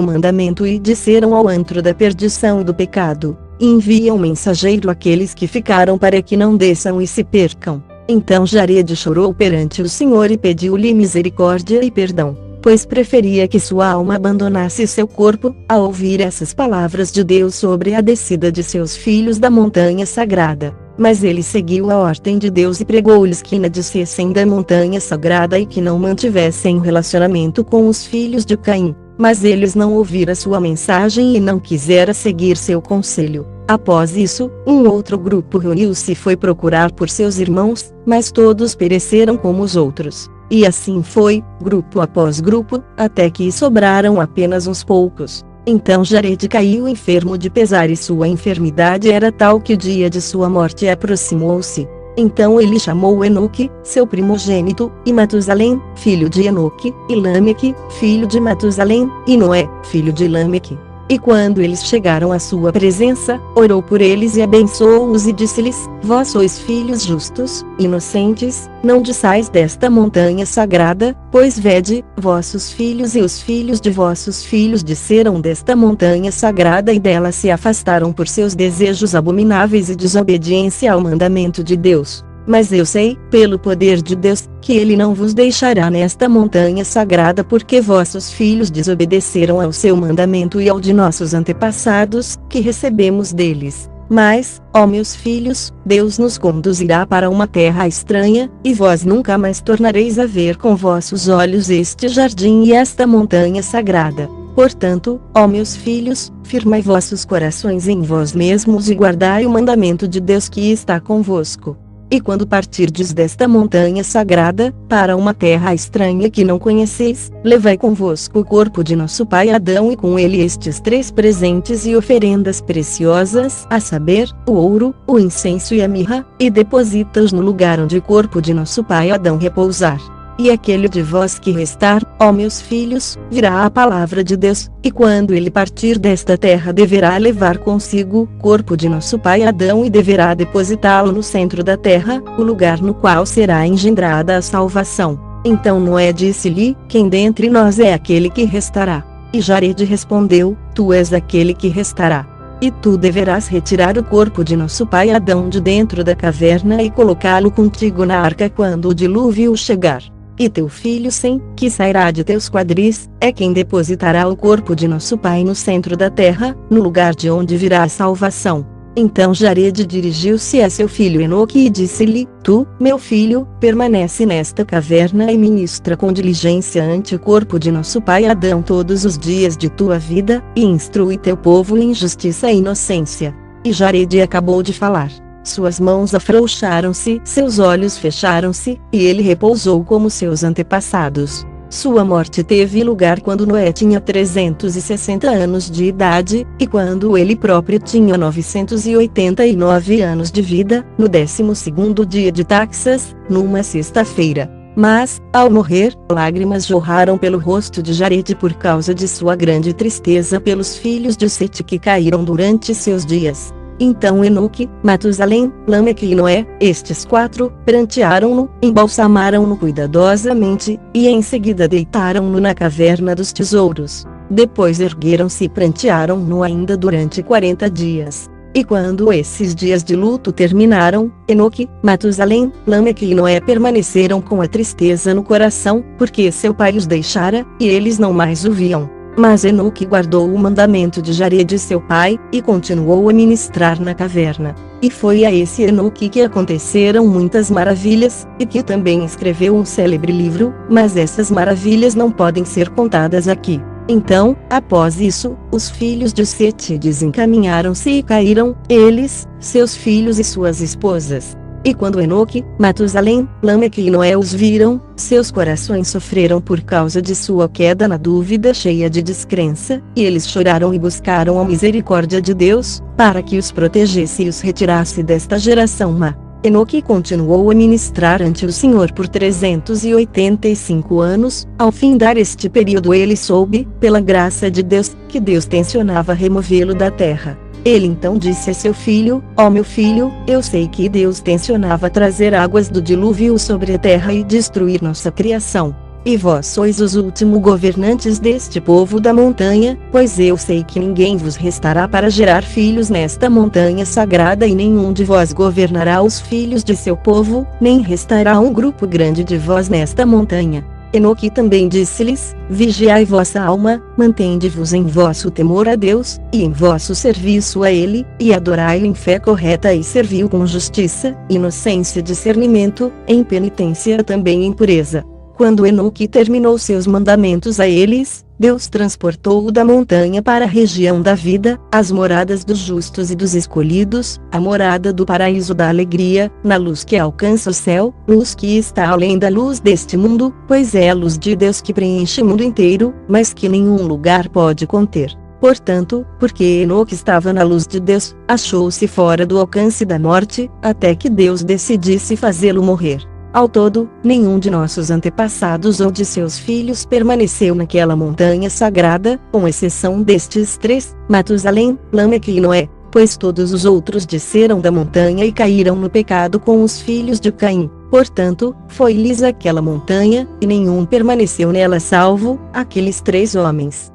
mandamento e desceram ao antro da perdição e do pecado. Envia um mensageiro àqueles que ficaram para que não desçam e se percam. Então Jarede chorou perante o Senhor e pediu-lhe misericórdia e perdão, pois preferia que sua alma abandonasse seu corpo, ao ouvir essas palavras de Deus sobre a descida de seus filhos da montanha sagrada. Mas ele seguiu a ordem de Deus e pregou-lhes que não descessem da montanha sagrada e que não mantivessem relacionamento com os filhos de Caim. Mas eles não ouviram sua mensagem e não quiseram seguir seu conselho. Após isso, um outro grupo reuniu-se e foi procurar por seus irmãos, mas todos pereceram como os outros. E assim foi, grupo após grupo, até que sobraram apenas uns poucos. Então Jarede caiu enfermo de pesar e sua enfermidade era tal que o dia de sua morte aproximou-se. Então ele chamou Enoque, seu primogênito, e Matusalém, filho de Enoque, e Lameque, filho de Matusalém, e Noé, filho de Lameque. E quando eles chegaram à sua presença, orou por eles e abençoou-os e disse-lhes: vós sois filhos justos, inocentes, não desçais desta montanha sagrada, pois vede, vossos filhos e os filhos de vossos filhos desceram desta montanha sagrada e dela se afastaram por seus desejos abomináveis e desobediência ao mandamento de Deus. Mas eu sei, pelo poder de Deus, que ele não vos deixará nesta montanha sagrada porque vossos filhos desobedeceram ao seu mandamento e ao de nossos antepassados, que recebemos deles. Mas, ó meus filhos, Deus nos conduzirá para uma terra estranha, e vós nunca mais tornareis a ver com vossos olhos este jardim e esta montanha sagrada. Portanto, ó meus filhos, firmai vossos corações em vós mesmos e guardai o mandamento de Deus que está convosco. E quando partirdes desta montanha sagrada, para uma terra estranha que não conheceis, levai convosco o corpo de nosso pai Adão e com ele estes 3 presentes e oferendas preciosas, a saber, o ouro, o incenso e a mirra, e deposita-os no lugar onde o corpo de nosso pai Adão repousar. E aquele de vós que restar, ó meus filhos, virá a palavra de Deus, e quando ele partir desta terra deverá levar consigo o corpo de nosso pai Adão e deverá depositá-lo no centro da terra, o lugar no qual será engendrada a salvação. Então Noé disse-lhe: quem dentre nós é aquele que restará? E Jarede respondeu: tu és aquele que restará. E tu deverás retirar o corpo de nosso pai Adão de dentro da caverna e colocá-lo contigo na arca quando o dilúvio chegar. E teu filho Sem, que sairá de teus quadris, é quem depositará o corpo de nosso pai no centro da terra, no lugar de onde virá a salvação. Então Jarede dirigiu-se a seu filho Enoque e disse-lhe: tu, meu filho, permanece nesta caverna e ministra com diligência ante o corpo de nosso pai Adão todos os dias de tua vida, e instrui teu povo em justiça e inocência. E Jarede acabou de falar. Suas mãos afrouxaram-se, seus olhos fecharam-se, e ele repousou como seus antepassados. Sua morte teve lugar quando Noé tinha 360 anos de idade, e quando ele próprio tinha 989 anos de vida, no 12º dia de Taxas, numa sexta-feira. Mas, ao morrer, lágrimas jorraram pelo rosto de Jarede por causa de sua grande tristeza pelos filhos de Sete que caíram durante seus dias. Então Enoque, Matusalém, Lameque e Noé, estes 4, prantearam-no, embalsamaram-no cuidadosamente, e em seguida deitaram-no na caverna dos tesouros. Depois ergueram-se e prantearam-no ainda durante 40 dias. E quando esses dias de luto terminaram, Enoque, Matusalém, Lameque e Noé permaneceram com a tristeza no coração, porque seu pai os deixara, e eles não mais o viam. Mas Enoque guardou o mandamento de Jared seu pai, e continuou a ministrar na caverna. E foi a esse Enoque que aconteceram muitas maravilhas, e que também escreveu um célebre livro, mas essas maravilhas não podem ser contadas aqui. Então, após isso, os filhos de Sete desencaminharam-se e caíram, eles, seus filhos e suas esposas. E quando Enoque, Matusalém, Lameque e Noé os viram, seus corações sofreram por causa de sua queda na dúvida cheia de descrença, e eles choraram e buscaram a misericórdia de Deus, para que os protegesse e os retirasse desta geração má. Enoque continuou a ministrar ante o Senhor por 385 anos, ao findar este período ele soube, pela graça de Deus, que Deus tencionava removê-lo da terra. Ele então disse a seu filho: ó meu filho, eu sei que Deus tencionava trazer águas do dilúvio sobre a terra e destruir nossa criação. E vós sois os últimos governantes deste povo da montanha, pois eu sei que ninguém vos restará para gerar filhos nesta montanha sagrada e nenhum de vós governará os filhos de seu povo, nem restará um grupo grande de vós nesta montanha. Enoque também disse-lhes: vigiai vossa alma, mantende-vos em vosso temor a Deus, e em vosso serviço a Ele, e adorai-o em fé correta e servi-o com justiça, inocência e discernimento, em penitência também em pureza. Quando Enoque terminou seus mandamentos a eles, Deus transportou-o da montanha para a região da vida, as moradas dos justos e dos escolhidos, a morada do paraíso da alegria, na luz que alcança o céu, luz que está além da luz deste mundo, pois é a luz de Deus que preenche o mundo inteiro, mas que nenhum lugar pode conter. Portanto, porque Enoque estava na luz de Deus, achou-se fora do alcance da morte, até que Deus decidisse fazê-lo morrer. Ao todo, nenhum de nossos antepassados ou de seus filhos permaneceu naquela montanha sagrada, com exceção destes três, Matusalém, Lameque e Noé, pois todos os outros desceram da montanha e caíram no pecado com os filhos de Caim. Portanto, foi-lhes aquela montanha, e nenhum permaneceu nela salvo aqueles três homens.